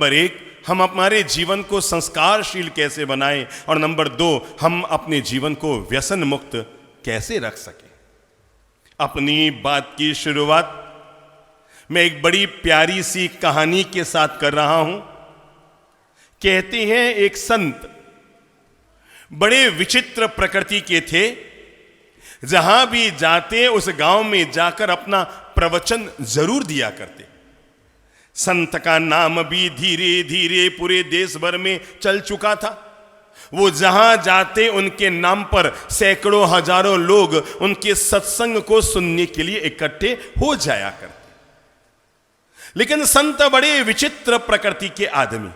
Number 1, हम हमारे जीवन को संस्कारशील कैसे बनाएं, और नंबर 2, हम अपने जीवन को व्यसन मुक्त कैसे रख सकें। अपनी बात की शुरुआत मैं एक बड़ी प्यारी सी कहानी के साथ कर रहा हूं। कहते हैं एक संत बड़े विचित्र प्रकृति के थे। जहां भी जाते उस गांव में जाकर अपना प्रवचन जरूर दिया करते। संत का नाम भी धीरे धीरे पूरे देश भर में चल चुका था। वो जहां जाते उनके नाम पर सैकड़ों हजारों लोग उनके सत्संग को सुनने के लिए इकट्ठे हो जाया करते। लेकिन संत बड़े विचित्र प्रकृति के आदमी,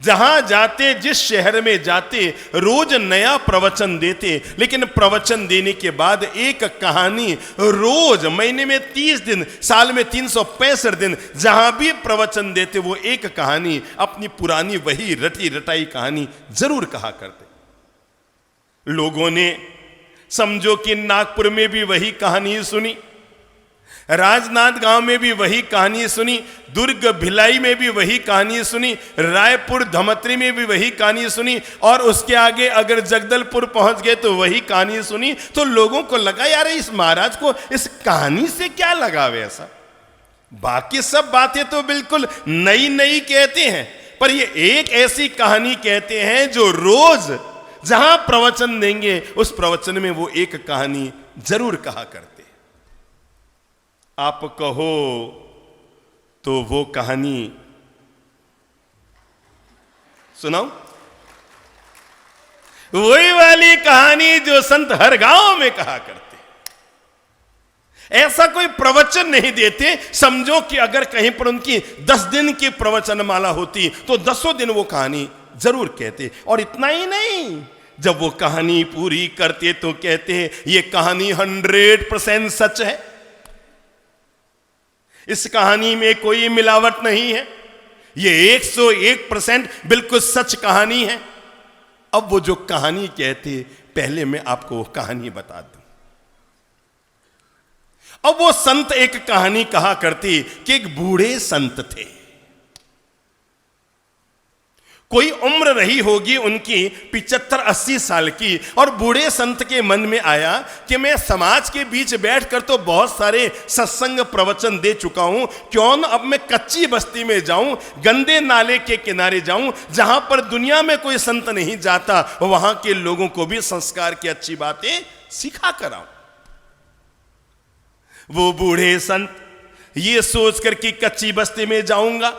जहां जाते जिस शहर में जाते रोज नया प्रवचन देते, लेकिन प्रवचन देने के बाद एक कहानी रोज, महीने में 30 दिन, साल में 365 दिन जहां भी प्रवचन देते वो एक कहानी, अपनी पुरानी वही रटी रटाई कहानी जरूर कहा करते। लोगों ने समझो कि नागपुर में भी वही कहानी सुनी, राजनांद गांव में भी वही कहानी सुनी, दुर्ग भिलाई में भी वही कहानी सुनी, रायपुर धमत्री में भी वही कहानी सुनी, और उसके आगे अगर जगदलपुर पहुंच गए तो वही कहानी सुनी। तो लोगों को लगा यार इस महाराज को इस कहानी से क्या लगावे ऐसा। बाकी सब बातें तो बिल्कुल नई नई कहते हैं, पर ये एक ऐसी कहानी कहते हैं जो रोज जहां प्रवचन देंगे उस प्रवचन में वो एक कहानी जरूर कहा करते। आप कहो तो वो कहानी सुनाओ, वही वाली कहानी जो संत हर गांव में कहा करते। ऐसा कोई प्रवचन नहीं देते, समझो कि अगर कहीं पर उनकी 10 दिन की प्रवचन माला होती तो 10 दिन वो कहानी जरूर कहते। और इतना ही नहीं, जब वो कहानी पूरी करते तो कहते हैं ये कहानी 100% सच है, इस कहानी में कोई मिलावट नहीं है, ये 101% बिल्कुल सच कहानी है। अब वो जो कहानी कहते, पहले मैं आपको वो कहानी बता दूं। अब वो संत एक कहानी कहा करते कि एक बूढ़े संत थे। कोई उम्र रही होगी उनकी 75-80 साल की, और बूढ़े संत के मन में आया कि मैं समाज के बीच बैठकर तो बहुत सारे सत्संग प्रवचन दे चुका हूं, क्यों न अब मैं कच्ची बस्ती में जाऊं, गंदे नाले के किनारे जाऊं, जहां पर दुनिया में कोई संत नहीं जाता, वहां के लोगों को भी संस्कार की अच्छी बातें सिखा कर आऊं। वो बूढ़े संत ये सोचकर कि कच्ची बस्ती में जाऊंगा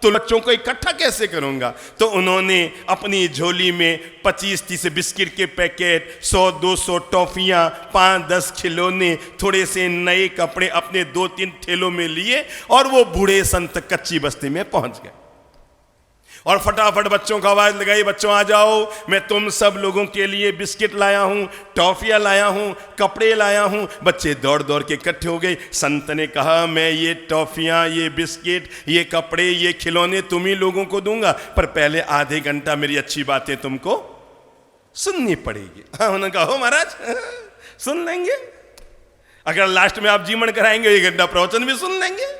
तो बच्चों को इकट्ठा कैसे करूंगा, तो उन्होंने अपनी झोली में 25-30 बिस्किट के पैकेट, 100-200 टॉफियां, 5-10 खिलौने, थोड़े से नए कपड़े अपने 2-3 थैलों में लिए, और वो बूढ़े संत कच्ची बस्ती में पहुंच गए। और फटाफट बच्चों को आवाज लगाई, बच्चों आ जाओ, मैं तुम सब लोगों के लिए बिस्किट लाया हूं, टॉफियां लाया हूं, कपड़े लाया हूं। बच्चे दौड़ दौड़ के इकट्ठे हो गए। संत ने कहा मैं ये टॉफियां, ये बिस्किट, ये कपड़े, ये खिलौने तुम ही लोगों को दूंगा, पर पहले आधे घंटा मेरी अच्छी बातें तुमको सुननी पड़ेगी। हाँ, उन्होंने कहा हो महाराज सुन लेंगे, अगर लास्ट में आप जीवन कराएंगे 1 घंटा प्रवचन भी सुन लेंगे।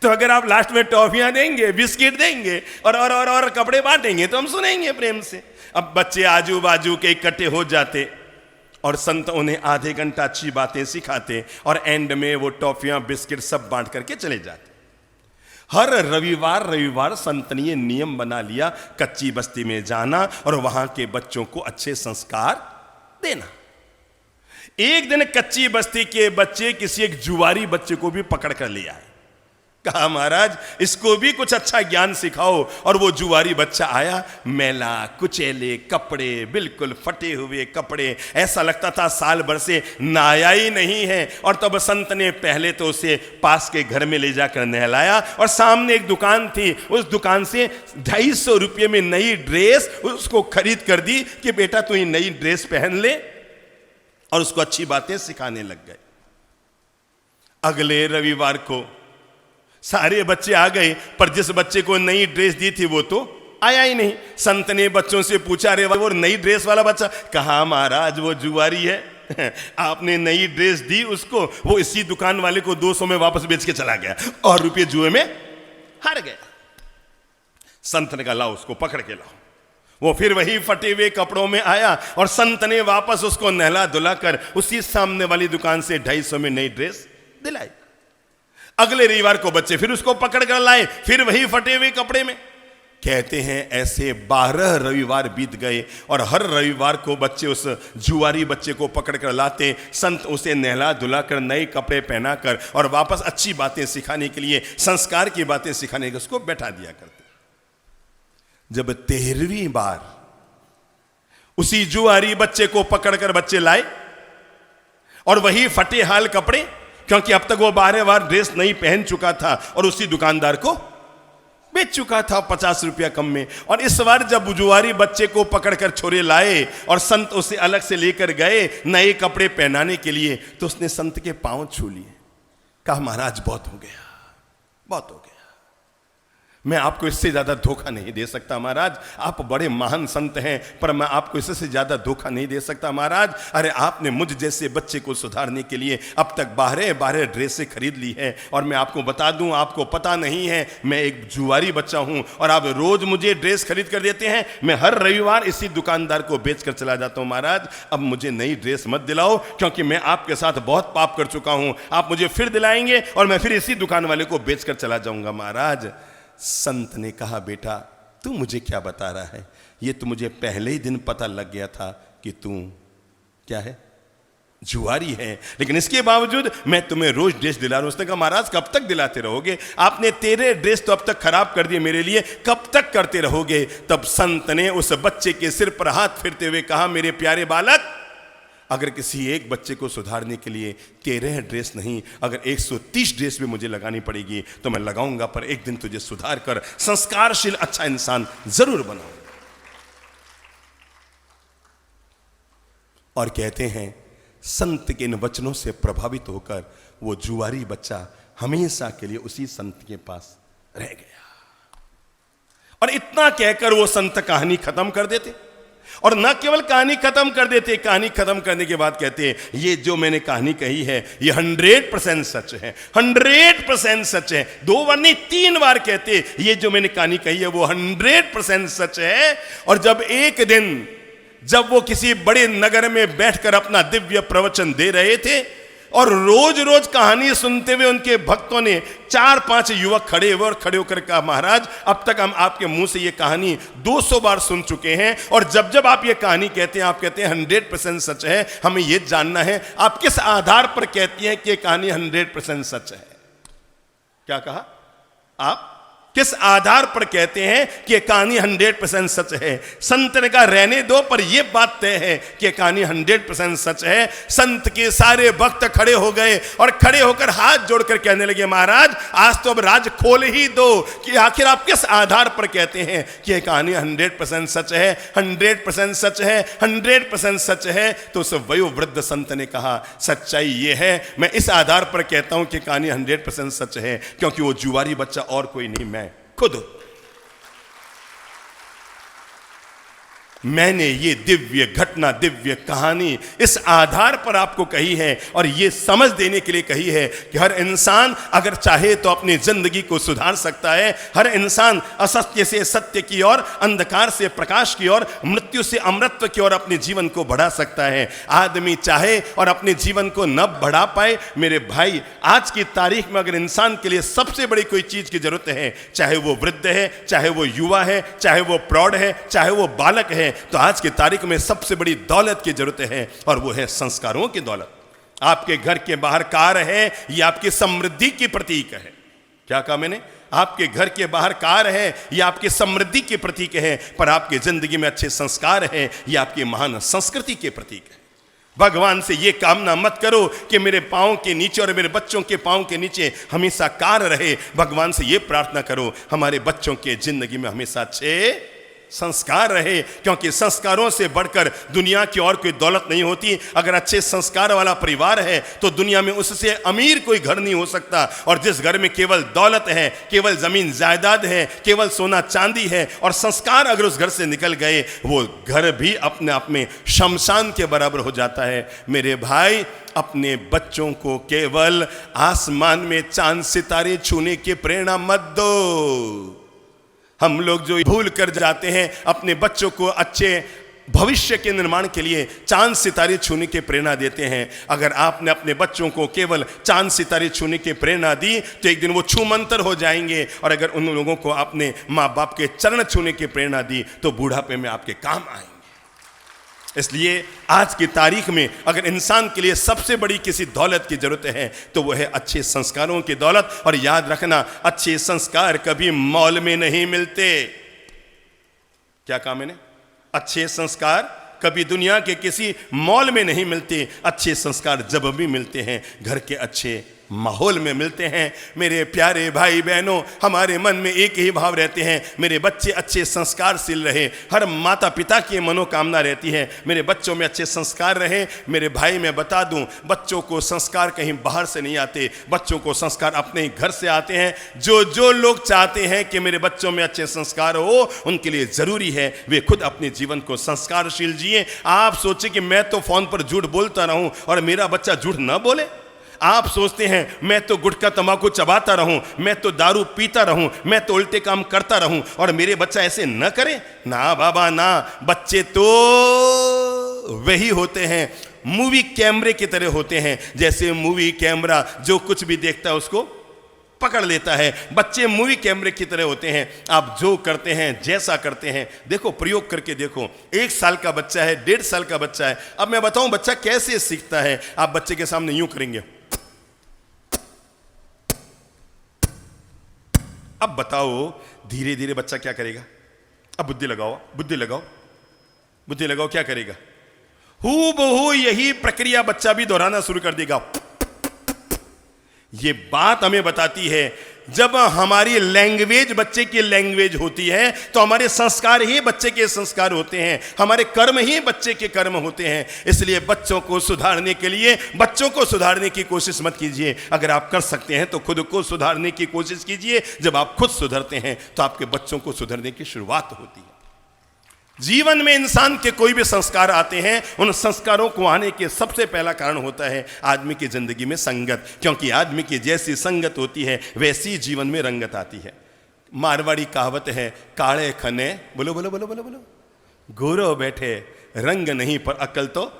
तो अगर आप लास्ट में टॉफियां देंगे, बिस्किट देंगे और कपड़े बांटेंगे तो हम सुनेंगे प्रेम से। अब बच्चे आजू बाजू के इकट्ठे हो जाते और संत उन्हें आधे घंटा अच्छी बातें सिखाते, और एंड में वो टॉफियां बिस्किट सब बांट करके चले जाते। हर रविवार संत ने ये नियम बना लिया, कच्ची बस्ती में जाना और वहां के बच्चों को अच्छे संस्कार देना। एक दिन कच्ची बस्ती के बच्चे किसी एक जुआरी बच्चे को भी पकड़ कर ले आए। कहा महाराज इसको भी कुछ अच्छा ज्ञान सिखाओ। और वो जुआरी बच्चा आया, मैला कुचैले कपड़े, बिल्कुल फटे हुए कपड़े, ऐसा लगता था साल भर से नहाया ही नहीं है। और तब संत ने पहले तो उसे पास के घर में ले जाकर नहलाया, और सामने एक दुकान थी, उस दुकान से 250 रुपये में नई ड्रेस उसको खरीद कर दी कि बेटा तू ये नई ड्रेस पहन ले, और उसको अच्छी बातें सिखाने लग गए। अगले रविवार को सारे बच्चे आ गए, पर जिस बच्चे को नई ड्रेस दी थी वो तो आया ही नहीं। संत ने बच्चों से पूछा, अरे वो नई ड्रेस वाला बच्चा? कहा महाराज वो जुआरी है, आपने नई ड्रेस दी उसको, वो इसी दुकान वाले को 200 में वापस बेच के चला गया और रुपये जुए में हार गया। संत ने कहा लाओ उसको पकड़ के लाओ। वो फिर वही फटे हुए कपड़ों में आया और संत ने वापस उसको नहला धुलाकर उसी सामने वाली दुकान से 250 में नई ड्रेस दिलाई। अगले रविवार को बच्चे फिर उसको पकड़ कर लाए, फिर वही फटे हुए कपड़े में। कहते हैं ऐसे 12 रविवार बीत गए और हर रविवार को बच्चे उस जुआरी बच्चे को पकड़ कर लाते। संत उसे नहला धुलाकर नए कपड़े पहनाकर और वापस अच्छी बातें सिखाने के लिए, संस्कार की बातें सिखाने के लिए उसको बैठा दिया करते। जब 13वीं बार उसी जुआरी बच्चे को पकड़कर बच्चे लाए और वही फटे हाल कपड़े, क्योंकि अब तक वो 12 बार ड्रेस नहीं पहन चुका था और उसी दुकानदार को बेच चुका था 50 रुपया कम में। और इस बार जब जुआरी बच्चे को पकड़कर छोरे लाए और संत उसे अलग से लेकर गए नए कपड़े पहनाने के लिए, तो उसने संत के पांव छू लिए। कहा महाराज बहुत हो गया, बहुत हो गया, मैं आपको इससे ज्यादा धोखा नहीं दे सकता महाराज। आप बड़े महान संत हैं, पर मैं आपको इससे ज्यादा धोखा नहीं दे सकता महाराज। अरे आपने मुझ जैसे बच्चे को सुधारने के लिए अब तक 12 ड्रेसें खरीद ली है, और मैं आपको बता दूं, आपको पता नहीं है मैं एक जुआरी बच्चा हूं और आप रोज मुझे ड्रेस खरीद कर देते हैं। मैं हर रविवार इसी दुकानदार को बेच कर चला जाता हूं महाराज। अब मुझे नई ड्रेस मत दिलाओ, क्योंकि मैं आपके साथ बहुत पाप कर चुका हूं। आप मुझे फिर दिलाएंगे और मैं फिर इसी दुकान वाले को बेच कर चला जाऊंगा महाराज। संत ने कहा बेटा तू मुझे क्या बता रहा है, ये तो मुझे पहले ही दिन पता लग गया था कि तू क्या है, जुआरी है, लेकिन इसके बावजूद मैं तुम्हें रोज ड्रेस दिला रहा हूं। उसने कहा महाराज कब तक दिलाते रहोगे, आपने 13 ड्रेस तो अब तक खराब कर दिए मेरे लिए, कब तक करते रहोगे। तब संत ने उस बच्चे के सिर पर हाथ फिरते हुए कहा मेरे प्यारे बालक, अगर किसी एक बच्चे को सुधारने के लिए 13 ड्रेस नहीं, अगर 130 ड्रेस भी मुझे लगानी पड़ेगी तो मैं लगाऊंगा, पर एक दिन तुझे सुधार कर संस्कारशील अच्छा इंसान जरूर बनाऊंगा। और कहते हैं संत के इन वचनों से प्रभावित होकर वो जुआरी बच्चा हमेशा के लिए उसी संत के पास रह गया। और इतना कहकर वो संत कहानी खत्म कर देते। और न केवल कहानी खत्म कर देते, कहानी खत्म करने के बाद कहते ये जो मैंने कहानी कही है ये 100% सच है, 100% सच है। 2 बार नहीं 3 बार कहते ये जो मैंने कहानी कही है वो 100% सच है। और जब एक दिन जब वो किसी बड़े नगर में बैठकर अपना दिव्य प्रवचन दे रहे थे और रोज रोज कहानी सुनते हुए उनके भक्तों ने 4-5 युवक खड़े हुए और खड़े होकर कहा महाराज अब तक हम आपके मुंह से ये कहानी 200 बार सुन चुके हैं, और जब जब आप ये कहानी कहते हैं आप कहते हैं 100% सच है। हमें ये जानना है आप किस आधार पर कहती हैं कि ये कहानी 100% सच है। क्या कहा, आप किस आधार पर कहते हैं कि यह कहानी 100% सच है। संत ने कहा रहने दो, पर यह बात तय है कि यह कहानी 100% सच है। संत के सारे भक्त खड़े हो गए और खड़े होकर हाथ जोड़कर कहने लगे महाराज आज तो अब राज खोल ही दो कि आखिर आप किस आधार पर कहते हैं कि यह कहानी 100% सच है, 100% सच है, 100% सच है। तो उस वयोवृद्ध संत ने कहा सच्चाई यह है, मैं इस आधार पर कहता हूं कि कहानी 100% सच है, क्योंकि वो जुआरी बच्चा और कोई नहीं, मैं खुद। मैंने ये दिव्य घटना, दिव्य कहानी इस आधार पर आपको कही है और ये समझ देने के लिए कही है कि हर इंसान अगर चाहे तो अपनी जिंदगी को सुधार सकता है। हर इंसान असत्य से सत्य की ओर, अंधकार से प्रकाश की ओर, मृत्यु से अमृतत्व की ओर अपने जीवन को बढ़ा सकता है। आदमी चाहे और अपने जीवन को न बढ़ा पाए, मेरे भाई आज की तारीख में अगर इंसान के लिए सबसे बड़ी कोई चीज की जरूरत है, चाहे वो वृद्ध है, चाहे वो युवा है, चाहे वो प्रौढ़ है, चाहे वो बालक है, तो आज की तारीख में सबसे बड़ी दौलत की जरूरत है और वो है संस्कारों की दौलत। आपके घर के बाहर कार है, ये आपकी समृद्धि की प्रतीक है। क्या कहा मैंने, आपके घर के बाहर कार है, ये आपकी समृद्धि के प्रतीक है, पर आपकी जिंदगी में अच्छे संस्कार है, ये आपकी महान संस्कृति के प्रतीक है। भगवान से ये कामना मत करो कि मेरे पांव के नीचे और मेरे बच्चों के पांव के नीचे हमेशा कार रहे। भगवान से ये प्रार्थना करो हमारे बच्चों के जिंदगी में हमेशा अच्छे संस्कार रहे, क्योंकि संस्कारों से बढ़कर दुनिया की और कोई दौलत नहीं होती। अगर अच्छे संस्कार वाला परिवार है तो दुनिया में उससे अमीर कोई घर नहीं हो सकता। और जिस घर में केवल दौलत है, केवल जमीन जायदाद है, केवल सोना चांदी है और संस्कार अगर उस घर से निकल गए, वो घर भी अपने आप में शमशान के बराबर हो जाता है। मेरे भाई, अपने बच्चों को केवल आसमान में चांद सितारे छूने की प्रेरणा मत दो। हम लोग जो भूल कर जाते हैं, अपने बच्चों को अच्छे भविष्य के निर्माण के लिए चांद सितारे छूने की प्रेरणा देते हैं। अगर आपने अपने बच्चों को केवल चांद सितारे छूने की प्रेरणा दी तो एक दिन वो छूमंतर हो जाएंगे। और अगर उन लोगों को आपने माँ बाप के चरण छूने की प्रेरणा दी तो बुढ़ापे में आपके काम आएंगे। इसलिए आज की तारीख में अगर इंसान के लिए सबसे बड़ी किसी दौलत की जरूरत है तो वो है अच्छे संस्कारों की दौलत। और याद रखना, अच्छे संस्कार कभी मॉल में नहीं मिलते। क्या कहा मैंने? अच्छे संस्कार कभी दुनिया के किसी मॉल में नहीं मिलते। अच्छे संस्कार जब भी मिलते हैं घर के अच्छे माहौल में मिलते हैं। मेरे प्यारे भाई बहनों, हमारे मन में एक ही भाव रहते हैं, मेरे बच्चे अच्छे संस्कारशील रहे। हर माता पिता की मनोकामना रहती है मेरे बच्चों में अच्छे संस्कार रहे। मेरे भाई, मैं बता दूं, बच्चों को संस्कार कहीं बाहर से नहीं आते, बच्चों को संस्कार अपने ही घर से आते हैं। जो लोग चाहते हैं कि मेरे बच्चों में अच्छे संस्कार हो, उनके लिए जरूरी है वे खुद अपने जीवन को संस्कारशील जिए। आप सोचे कि मैं तो फोन पर झूठ बोलता रहूं और मेरा बच्चा झूठ न बोले। आप सोचते हैं मैं तो गुटखा तंबाकू चबाता रहूं, मैं तो दारू पीता रहूं, मैं तो उल्टे काम करता रहूं और मेरे बच्चा ऐसे न करे। ना बाबा ना, बच्चे तो वही होते हैं, मूवी कैमरे की तरह होते हैं। जैसे मूवी कैमरा जो कुछ भी देखता है उसको पकड़ लेता है, बच्चे मूवी कैमरे की तरह होते हैं। आप जो करते हैं, जैसा करते हैं, देखो, प्रयोग करके देखो। 1 साल का बच्चा है, 1.5 साल का बच्चा है। अब मैं बताऊं बच्चा कैसे सीखता है। आप बच्चे के सामने यूं करेंगे, अब बताओ धीरे धीरे बच्चा क्या करेगा? अब बुद्धि लगाओ, बुद्धि लगाओ, बुद्धि लगाओ, क्या करेगा? हूबहू यही प्रक्रिया बच्चा भी दोहराना शुरू कर देगा। ये बात हमें बताती है जब हमारी लैंग्वेज बच्चे की लैंग्वेज होती है तो हमारे संस्कार ही बच्चे के संस्कार होते हैं, हमारे कर्म ही बच्चे के कर्म होते हैं। इसलिए बच्चों को सुधारने के लिए बच्चों को सुधारने की कोशिश मत कीजिए। अगर आप कर सकते हैं तो खुद को सुधारने की कोशिश कीजिए। जब आप खुद सुधरते हैं तो आपके बच्चों को सुधरने की शुरुआत होती है। जीवन में इंसान के कोई भी संस्कार आते हैं, उन संस्कारों को आने के सबसे पहला कारण होता है आदमी की जिंदगी में संगत। क्योंकि आदमी की जैसी संगत होती है वैसी जीवन में रंगत आती है। मारवाड़ी कहावत है, काले खने बोलो बोलो बोलो बोलो बोलो, गोरो बैठे रंग नहीं पर अकल तो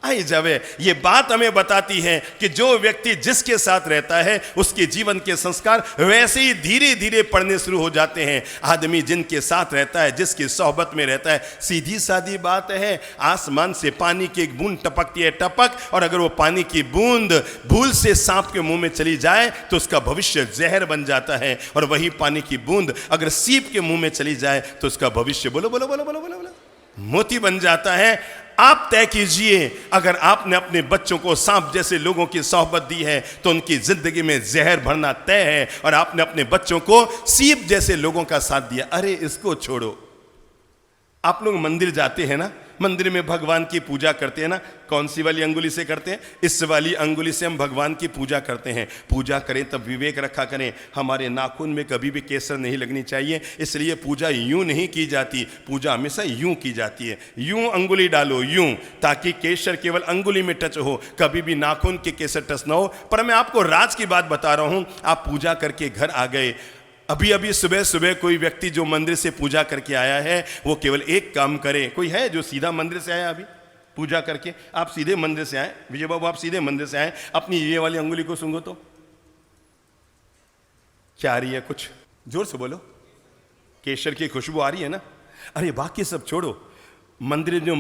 आई जावे। ये बात हमें बताती है कि जो व्यक्ति जिसके साथ रहता है उसके जीवन के संस्कार वैसे ही धीरे धीरे पड़ने शुरू हो जाते हैं। आदमी जिनके साथ रहता है, जिसकी सोहबत में रहता है, सीधी सादी बात है, आसमान से पानी की एक बूंद टपकती है, टपक, और अगर वो पानी की बूंद भूल से सांप के मुंह में चली जाए तो उसका भविष्य जहर बन जाता है। और वही पानी की बूंद अगर सीप के मुंह में चली जाए तो उसका भविष्य बोलो बोलो बोलो बोलो बोलो बोलो मोती बन जाता है। आप तय कीजिए, अगर आपने अपने बच्चों को सांप जैसे लोगों की सोहबत दी है तो उनकी जिंदगी में जहर भरना तय है। और आपने अपने बच्चों को सीप जैसे लोगों का साथ दिया, अरे इसको छोड़ो। आप लोग मंदिर जाते हैं ना, मंदिर में भगवान की पूजा करते हैं ना, कौन सी वाली अंगुली से करते हैं? इस वाली अंगुली से हम भगवान की पूजा करते हैं। पूजा करें तब विवेक रखा करें, हमारे नाखून में कभी भी केसर नहीं लगनी चाहिए। इसलिए पूजा यूं नहीं की जाती, पूजा हमेशा यूं की जाती है। यूं अंगुली डालो, यूं, ताकि केसर केवल अंगुली में टच हो, कभी भी नाखून के केसर टच ना हो। पर मैं आपको राज की बात बता रहा हूं। आप पूजा करके घर आ गए, अभी अभी सुबह सुबह कोई व्यक्ति जो मंदिर से पूजा करके आया है वो केवल एक काम करे। कोई है जो सीधा मंदिर से आया अभी पूजा करके? आप सीधे मंदिर से आए, विजय बाबू आप सीधे मंदिर से आए, अपनी ये वाली अंगुली को सूंघो तो क्या आ रही है? कुछ जोर से बोलो। केसर की खुशबू आ रही है ना? अरे बाकी सब छोड़ो, मंदिर जो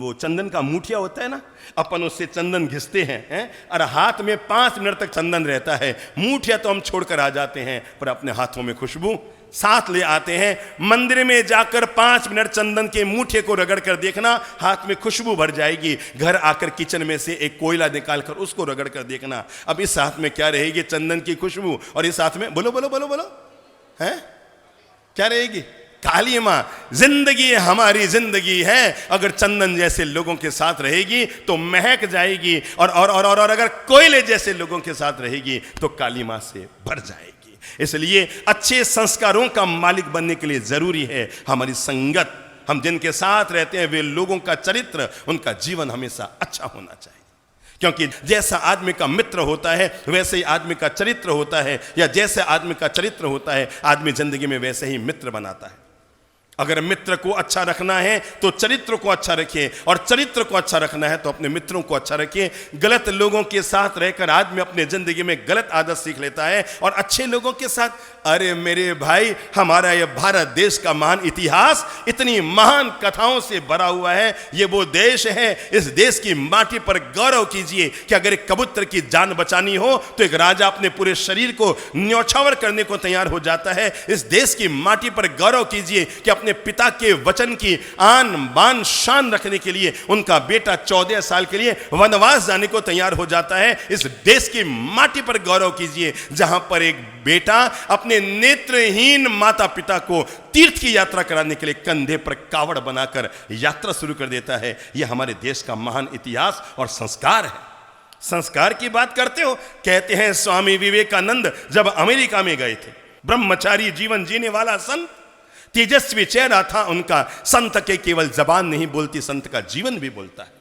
वो चंदन का मूठिया होता है ना, अपन उससे चंदन घिसते हैं, और हाथ में 5 मिनट तक चंदन रहता है। मूठिया तो हम छोड़कर आ जाते हैं, पर अपने हाथों में खुशबू साथ ले आते हैं। मंदिर में जाकर 5 मिनट चंदन के मूठे को रगड़ कर देखना, हाथ में खुशबू भर जाएगी। घर आकर किचन में से एक कोयला निकालकर उसको रगड़ कर देखना, अब इस हाथ में क्या रहेगी? चंदन की खुशबू, और इस हाथ में बोलो बोलो बोलो बोलो है क्या रहेगी? काली माँ, जिंदगी हमारी जिंदगी है, अगर चंदन जैसे लोगों के साथ रहेगी तो महक जाएगी, और अगर कोयले जैसे लोगों के साथ रहेगी तो काली माँ से भर जाएगी। इसलिए अच्छे संस्कारों का मालिक बनने के लिए जरूरी है हमारी संगत। हम जिनके साथ रहते हैं वे लोगों का चरित्र, उनका जीवन हमेशा अच्छा होना चाहिए, क्योंकि जैसा आदमी का मित्र होता है वैसे ही आदमी का चरित्र होता है, या जैसे आदमी का चरित्र होता है आदमी जिंदगी में वैसे ही मित्र बनाता है। अगर मित्र को अच्छा रखना है तो चरित्र को अच्छा रखिए, और चरित्र को अच्छा रखना है तो अपने मित्रों को अच्छा रखिए। गलत लोगों के साथ रहकर आदमी अपने जिंदगी में गलत आदत सीख लेता है, और अच्छे लोगों के साथ, अरे मेरे भाई, हमारा ये भारत देश का महान इतिहास इतनी महान कथाओं से भरा हुआ है। ये वो देश है, इस देश की माटी पर गौरव कीजिए कि अगर एक कबूतर की जान बचानी हो तो एक राजा अपने पूरे शरीर को न्यौछावर करने को तैयार हो जाता है। इस देश की माटी पर गौरव कीजिए कि अपने पिता के वचन की आन बान शान रखने के लिए उनका बेटा 14 साल के लिए वनवास जाने को तैयार हो जाता है। इस देश की माटी पर गौरव कीजिए जहां पर एक बेटा अपने नेत्रहीन माता पिता को तीर्थ की यात्रा कराने के लिए कंधे पर कावड़ बनाकर यात्रा शुरू कर देता है। यह हमारे देश का महान इतिहास और संस्कार है। संस्कार की बात करते हो, कहते हैं स्वामी विवेकानंद जब अमेरिका में गए थे, ब्रह्मचारी जीवन जीने वाला संत, तेजस्वी चेहरा था उनका। संत के केवल जबान नहीं बोलती, संत का जीवन भी बोलता है।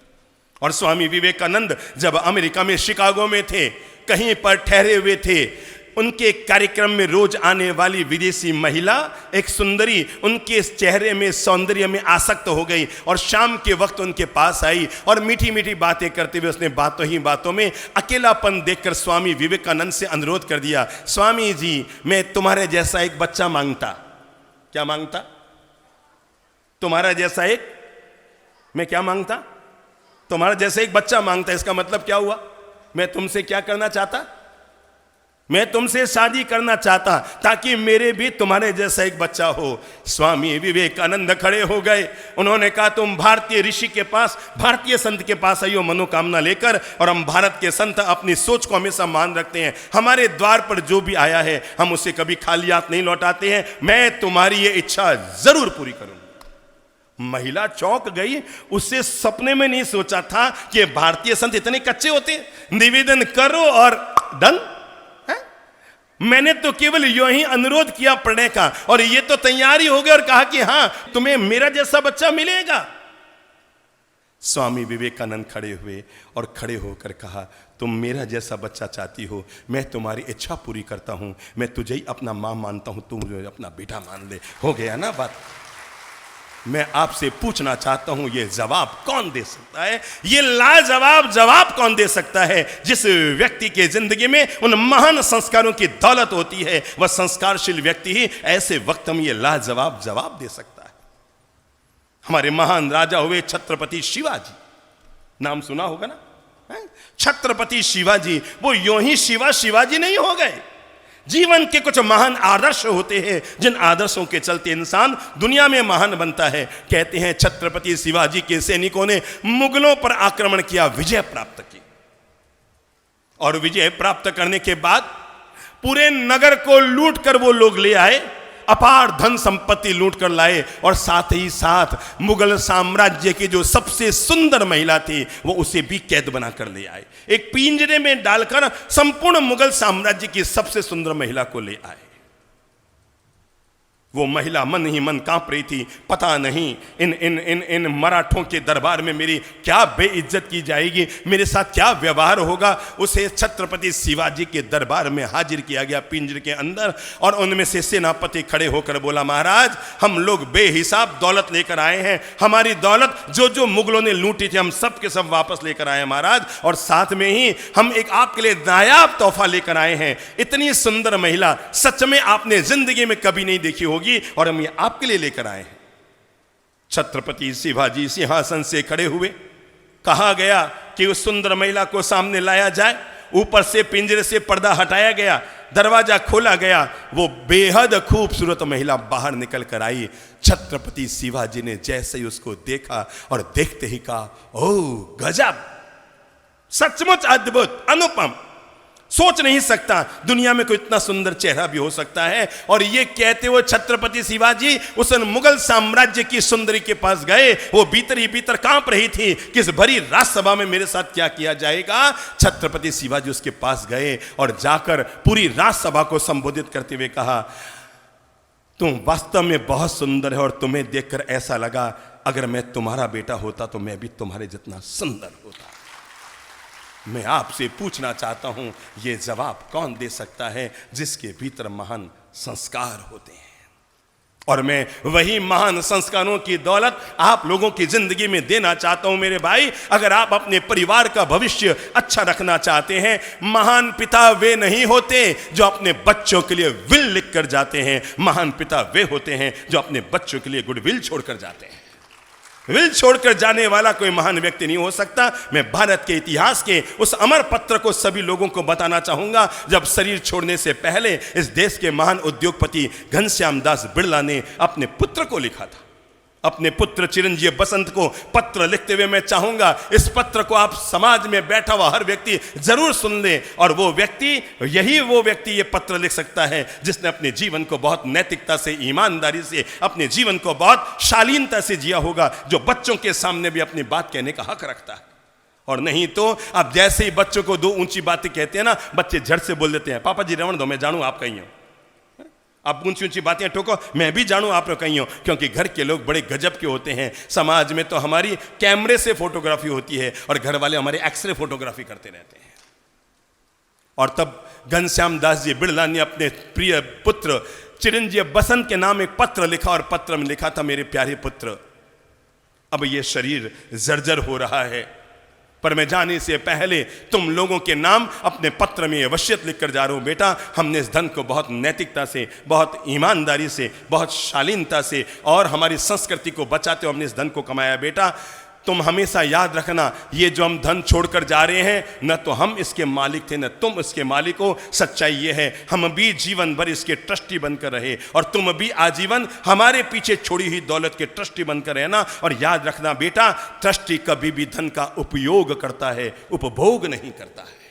और स्वामी विवेकानंद जब अमेरिका में शिकागो में थे, कहीं पर ठहरे हुए थे, उनके कार्यक्रम में रोज आने वाली विदेशी महिला, एक सुंदरी, उनके चेहरे में सौंदर्य में आसक्त हो गई और शाम के वक्त उनके पास आई और मीठी मीठी बातें करते हुए उसने बातों ही बातों में अकेलापन देखकर स्वामी विवेकानंद से अनुरोध कर दिया, स्वामी जी, मैं तुम्हारे जैसा एक बच्चा मांगता। क्या मांगता? तुम्हारा जैसा एक, मैं क्या मांगता? तुम्हारा जैसा एक बच्चा मांगता। इसका मतलब क्या हुआ? मैं तुमसे क्या करना चाहता? मैं तुमसे शादी करना चाहता ताकि मेरे भी तुम्हारे जैसा एक बच्चा हो। स्वामी विवेकानंद खड़े हो गए। उन्होंने कहा, तुम भारतीय ऋषि के पास, भारतीय संत के पास आइयो मनोकामना लेकर, और हम भारत के संत अपनी सोच को हमेशा मान रखते हैं। हमारे द्वार पर जो भी आया है हम उसे कभी खाली हाथ नहीं लौटाते हैं। मैं तुम्हारी ये इच्छा जरूर पूरी करूंगा। महिला चौंक गई। उससे सपने में नहीं सोचा था कि भारतीय संत इतने कच्चे होते। निवेदन करो और डन। मैंने तो केवल यूं ही अनुरोध किया पढ़ने का, और ये तो तैयारी हो गई और कहा कि हां, तुम्हें मेरा जैसा बच्चा मिलेगा। स्वामी विवेकानंद खड़े हुए और खड़े होकर कहा, तुम मेरा जैसा बच्चा चाहती हो, मैं तुम्हारी इच्छा पूरी करता हूं। मैं तुझे ही अपना मां मानता हूं, तुम मुझे अपना बेटा मान ले। हो गया ना बात? मैं आपसे पूछना चाहता हूं, यह जवाब कौन दे सकता है? यह लाजवाब जवाब कौन दे सकता है? जिस व्यक्ति के जिंदगी में उन महान संस्कारों की दौलत होती है, वह संस्कारशील व्यक्ति ही ऐसे वक्त में यह लाजवाब जवाब दे सकता है। हमारे महान राजा हुए छत्रपति शिवाजी, नाम सुना होगा ना? छत्रपति शिवाजी, वो यूं ही शिवाजी नहीं हो गए। जीवन के कुछ महान आदर्श होते हैं जिन आदर्शों के चलते इंसान दुनिया में महान बनता है। कहते हैं छत्रपति शिवाजी के सैनिकों ने मुगलों पर आक्रमण किया, विजय प्राप्त की, और विजय प्राप्त करने के बाद पूरे नगर को लूट कर वो लोग ले आए, अपार धन संपत्ति लूट कर लाए, और साथ ही साथ मुगल साम्राज्य की जो सबसे सुंदर महिला थी वो उसे भी कैद बनाकर ले आए। एक पिंजरे में डालकर संपूर्ण मुगल साम्राज्य की सबसे सुंदर महिला को ले आए। वो महिला मन ही मन कांप रही थी, पता नहीं इन मराठों के दरबार में मेरी क्या बेइज्जत की जाएगी, मेरे साथ क्या व्यवहार होगा। उसे छत्रपति शिवाजी के दरबार में हाजिर किया गया पिंजरे के अंदर, और उनमें से सेनापति खड़े होकर बोला, महाराज, हम लोग बेहिसाब दौलत लेकर आए हैं। हमारी दौलत जो मुगलों ने लूटी थी हम सब के सब वापस लेकर आए हैं महाराज, और साथ में ही हम एक आपके लिए नायाब तोहफा लेकर आए हैं। इतनी सुंदर महिला सच में आपने जिंदगी में कभी नहीं देखी होगी, और हम ये आपके लिए लेकर आए हैं। छत्रपति शिवाजी सिंहासन से खड़े हुए। कहा गया कि उस सुंदर महिला को सामने लाया जाए। ऊपर से पिंजरे से पर्दा हटाया गया, दरवाजा खोला गया। वो बेहद खूबसूरत महिला बाहर निकल कर आई। छत्रपति शिवाजी ने जैसे ही उसको देखा और देखते ही कहा, ओह गजब, सचमुच अद्भुत, अनुपम। सोच नहीं सकता दुनिया में कोई इतना सुंदर चेहरा भी हो सकता है। और ये कहते हुए छत्रपति शिवाजी उस मुगल साम्राज्य की सुंदरी के पास गए। वो भीतर ही भीतर कांप रही थी, किस भरी राजसभा में मेरे साथ क्या किया जाएगा। छत्रपति शिवाजी उसके पास गए और जाकर पूरी राजसभा को संबोधित करते हुए कहा, तुम वास्तव में बहुत सुंदर है और तुम्हें देखकर ऐसा लगा अगर मैं तुम्हारा बेटा होता तो मैं भी तुम्हारे जितना सुंदर होता। मैं आपसे पूछना चाहता हूं, यह जवाब कौन दे सकता है जिसके भीतर महान संस्कार होते हैं। और मैं वही महान संस्कारों की दौलत आप लोगों की जिंदगी में देना चाहता हूं मेरे भाई। अगर आप अपने परिवार का भविष्य अच्छा रखना चाहते हैं, महान पिता वे नहीं होते जो अपने बच्चों के लिए विल लिख कर जाते हैं, महान पिता वे होते हैं जो अपने बच्चों के लिए गुडविल छोड़कर जाते हैं। विल छोड़कर जाने वाला कोई महान व्यक्ति नहीं हो सकता। मैं भारत के इतिहास के उस अमर पत्र को सभी लोगों को बताना चाहूंगा, जब शरीर छोड़ने से पहले इस देश के महान उद्योगपति घनश्याम दास बिड़ला ने अपने पुत्र को लिखा था। अपने पुत्र चिरंजीव बसंत को पत्र लिखते हुए मैं चाहूंगा इस पत्र को आप समाज में बैठा हुआ हर व्यक्ति जरूर सुन ले। और वो व्यक्ति ये पत्र लिख सकता है जिसने अपने जीवन को बहुत नैतिकता से, ईमानदारी से, अपने जीवन को बहुत शालीनता से जिया होगा, जो बच्चों के सामने भी अपनी बात कहने का हक रखता है। और नहीं तो आप जैसे ही बच्चों को दो ऊंची बातें कहते हैं ना, बच्चे झट से बोल देते हैं, पापा जी रहने दो, मैं जानू आप कहीं हो। आप ऊंची ऊंची बातें ठोको, मैं भी जानूं आप लोग कहीं हो। क्योंकि घर के लोग बड़े गजब के होते हैं। समाज में तो हमारी कैमरे से फोटोग्राफी होती है और घर वाले हमारे एक्सरे फोटोग्राफी करते रहते हैं। और तब घनश्याम दास जी बिड़ला ने अपने प्रिय पुत्र चिरंजीव बसंत के नाम एक पत्र लिखा और पत्र में लिखा था, मेरे प्यारे पुत्र, अब ये शरीर जर्जर हो रहा है, पर मैं जाने से पहले तुम लोगों के नाम अपने पत्र में वसीयत लिखकर जा रहा हूं। बेटा, हमने इस धन को बहुत नैतिकता से, बहुत ईमानदारी से, बहुत शालीनता से और हमारी संस्कृति को बचाते हुए हमने इस धन को कमाया। बेटा, तुम हमेशा याद रखना, ये जो हम धन छोड़कर जा रहे हैं, न तो हम इसके मालिक थे न तुम इसके मालिक हो। सच्चाई ये है, हम भी जीवन भर इसके ट्रस्टी बनकर रहे और तुम भी आजीवन हमारे पीछे छोड़ी हुई दौलत के ट्रस्टी बनकर रहना। और याद रखना बेटा, ट्रस्टी कभी भी धन का उपयोग करता है, उपभोग नहीं करता है।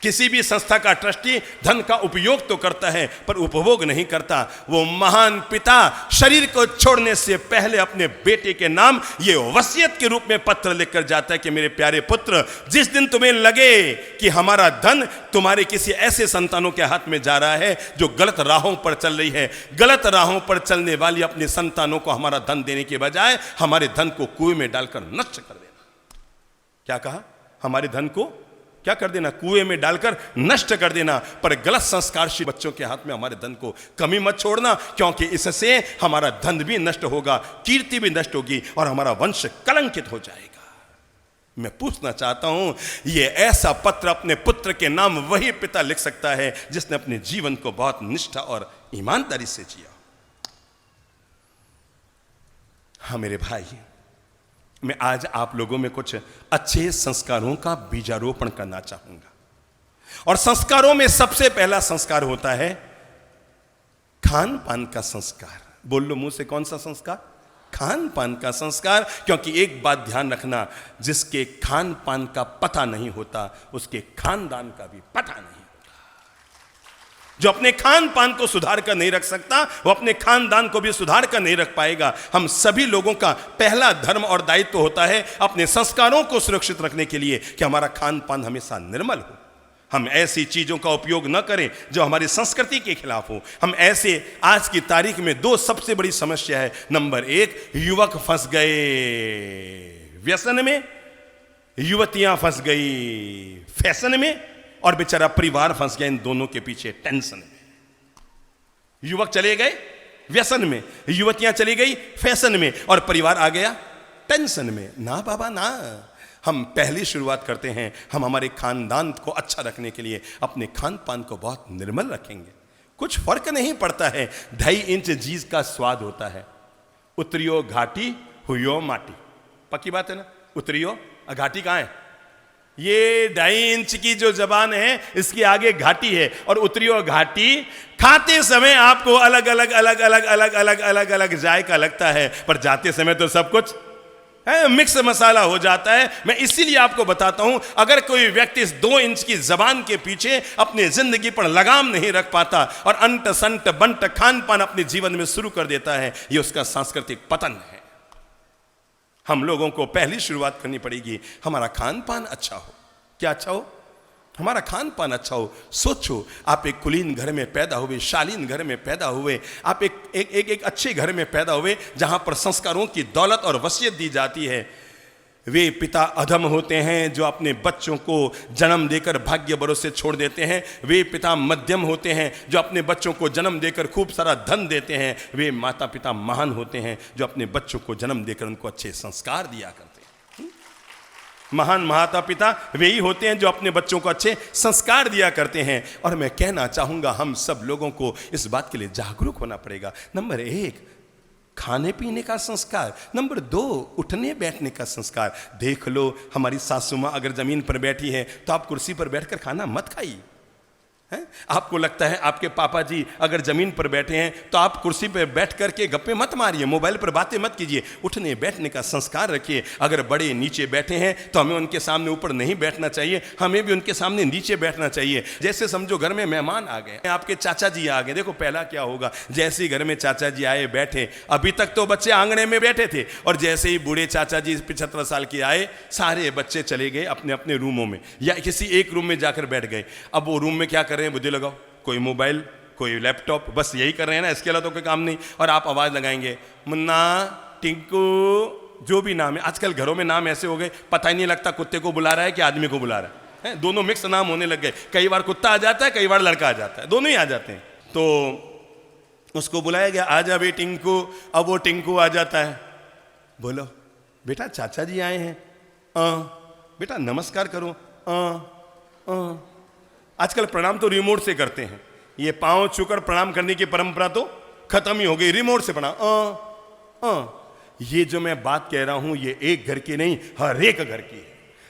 किसी भी संस्था का ट्रस्टी धन का उपयोग तो करता है पर उपभोग नहीं करता। वो महान पिता शरीर को छोड़ने से पहले अपने बेटे के नाम ये वसीयत के रूप में पत्र लिखकर जाता है कि मेरे प्यारे पुत्र, जिस दिन तुम्हें लगे कि हमारा धन तुम्हारे किसी ऐसे संतानों के हाथ में जा रहा है जो गलत राहों पर चल रही है, गलत राहों पर चलने वाली अपने संतानों को हमारा धन देने के बजाय हमारे धन को कुएं में डालकर नष्ट कर देना। क्या कहा? हमारे धन को क्या कर देना? कुएं में डालकर नष्ट कर देना। पर गलत संस्कारशील बच्चों के हाथ में हमारे धन को कमी मत छोड़ना, क्योंकि इससे हमारा धन भी नष्ट होगा, कीर्ति भी नष्ट होगी और हमारा वंश कलंकित हो जाएगा। मैं पूछना चाहता हूं, यह ऐसा पत्र अपने पुत्र के नाम वही पिता लिख सकता है जिसने अपने जीवन को बहुत निष्ठा और ईमानदारी से जिया। हाँ मेरे भाई, मैं आज आप लोगों में कुछ अच्छे संस्कारों का बीजारोपण करना चाहूंगा। और संस्कारों में सबसे पहला संस्कार होता है खान पान का संस्कार। बोल लो मुंह से, कौन सा संस्कार? खान पान का संस्कार। क्योंकि एक बात ध्यान रखना, जिसके खान पान का पता नहीं होता उसके खानदान का भी पता नहीं। जो अपने खान पान को सुधार कर नहीं रख सकता वो अपने खानदान को भी सुधार कर नहीं रख पाएगा। हम सभी लोगों का पहला धर्म और दायित्व होता है अपने संस्कारों को सुरक्षित रखने के लिए कि हमारा खान पान हमेशा निर्मल हो। हम ऐसी चीजों का उपयोग न करें जो हमारी संस्कृति के खिलाफ हो। हम ऐसे आज की तारीख में दो सबसे बड़ी समस्या है। नंबर एक, युवक फंस गए व्यसन में, युवतियां फंस गई फैशन में और बेचारा परिवार फंस गया इन दोनों के पीछे टेंशन में। युवक चले गए व्यसन में, युवतियां चली गई फैशन में और परिवार आ गया टेंशन में। ना बाबा ना, हम पहली शुरुआत करते हैं, हम हमारे खानदान को अच्छा रखने के लिए अपने खान पान को बहुत निर्मल रखेंगे। कुछ फर्क नहीं पड़ता है, 2.5 इंच चीज का स्वाद होता है। उतरियो घाटी हुयो माटी, पक्की बात है ना। उतरियो, घाटी कहाँ है? ये 2.5 इंच की जो जबान है इसके आगे घाटी है। और उतरियो घाटी, खाते समय आपको अलग अलग अलग अलग अलग अलग अलग अलग जायका लगता है, पर जाते समय तो सब कुछ है, मिक्स मसाला हो जाता है। मैं इसीलिए आपको बताता हूं, अगर कोई व्यक्ति इस 2 इंच की जबान के पीछे अपनी जिंदगी पर लगाम नहीं रख पाता और अंट संट बंट खान पान अपने जीवन में शुरू कर देता है, यह उसका सांस्कृतिक पतन है। हम लोगों को पहली शुरुआत करनी पड़ेगी, हमारा खान पान अच्छा हो। क्या अच्छा हो? हमारा खान पान अच्छा हो। सोचो, आप एक कुलीन घर में पैदा हुए, शालीन घर में पैदा हुए, आप एक अच्छे घर में पैदा हुए जहां पर संस्कारों की दौलत और वसीयत दी जाती है। वे पिता अधम होते हैं जो अपने बच्चों को जन्म देकर भाग्य भरोसे छोड़ देते हैं। वे पिता मध्यम होते हैं जो अपने बच्चों को जन्म देकर खूब सारा धन देते हैं। वे माता पिता महान होते हैं जो अपने बच्चों को जन्म देकर उनको अच्छे संस्कार दिया करते हैं। महान माता पिता वे ही होते हैं जो अपने बच्चों को अच्छे संस्कार दिया करते हैं। और मैं कहना चाहूंगा, हम सब लोगों को इस बात के लिए जागरूक होना पड़ेगा। नंबर 1, खाने पीने का संस्कार। नंबर 2, उठने बैठने का संस्कार। देख लो, हमारी सासू माँ अगर जमीन पर बैठी है तो आप कुर्सी पर बैठकर खाना मत खाइए। आपको लगता है आपके पापा जी अगर जमीन पर बैठे हैं तो आप कुर्सी पर बैठ करके गप्पे मत मारिए, मोबाइल पर बातें मत कीजिए। उठने बैठने का संस्कार रखिए। अगर बड़े नीचे बैठे हैं तो हमें उनके सामने ऊपर नहीं बैठना चाहिए, हमें भी उनके सामने नीचे बैठना चाहिए। जैसे समझो घर में मेहमान आ गए, आपके चाचा जी आ गए। देखो पहला क्या होगा, जैसे ही घर में चाचा जी आए बैठे, अभी तक तो बच्चे आंगने में बैठे थे, और जैसे ही बूढ़े चाचा जी 75 साल के आए, सारे बच्चे चले गए अपने अपने रूमों में या किसी एक रूम में जाकर बैठ गए। अब वो रूम में क्या कर रहे हैं, बुद्धि लगाओ, कोई मोबाइल, कोई लैपटॉप, बस यही कर रहे हैं ना, इसके अलावा तो कोई काम नहीं। और आप आवाज लगाएंगे, मुन्ना, टिंकू, जो भी नाम है। आजकल घरों में नाम ऐसे हो गए, पता ही नहीं लगता कुत्ते को बुला रहा है कि आदमी को बुला रहा है। दोनों मिक्स नाम होने लग गए। कई बार कुत्ता आ जाता है, कई बार लड़का आ जाता है, दोनों ही आ जाते हैं। तो उसको बुलाया गया, आ जा बे टिंकू। अब वो टिंकू आ जाता है, बोलो बेटा चाचा जी आए हैं, बेटा नमस्कार करो। आजकल प्रणाम तो रिमोट से करते हैं। ये पांव छूकर प्रणाम करने की परंपरा तो खत्म ही हो गई, रिमोट से प्रणाम। ये जो मैं बात कह रहा हूं, ये एक घर की नहीं, हर एक घर की है।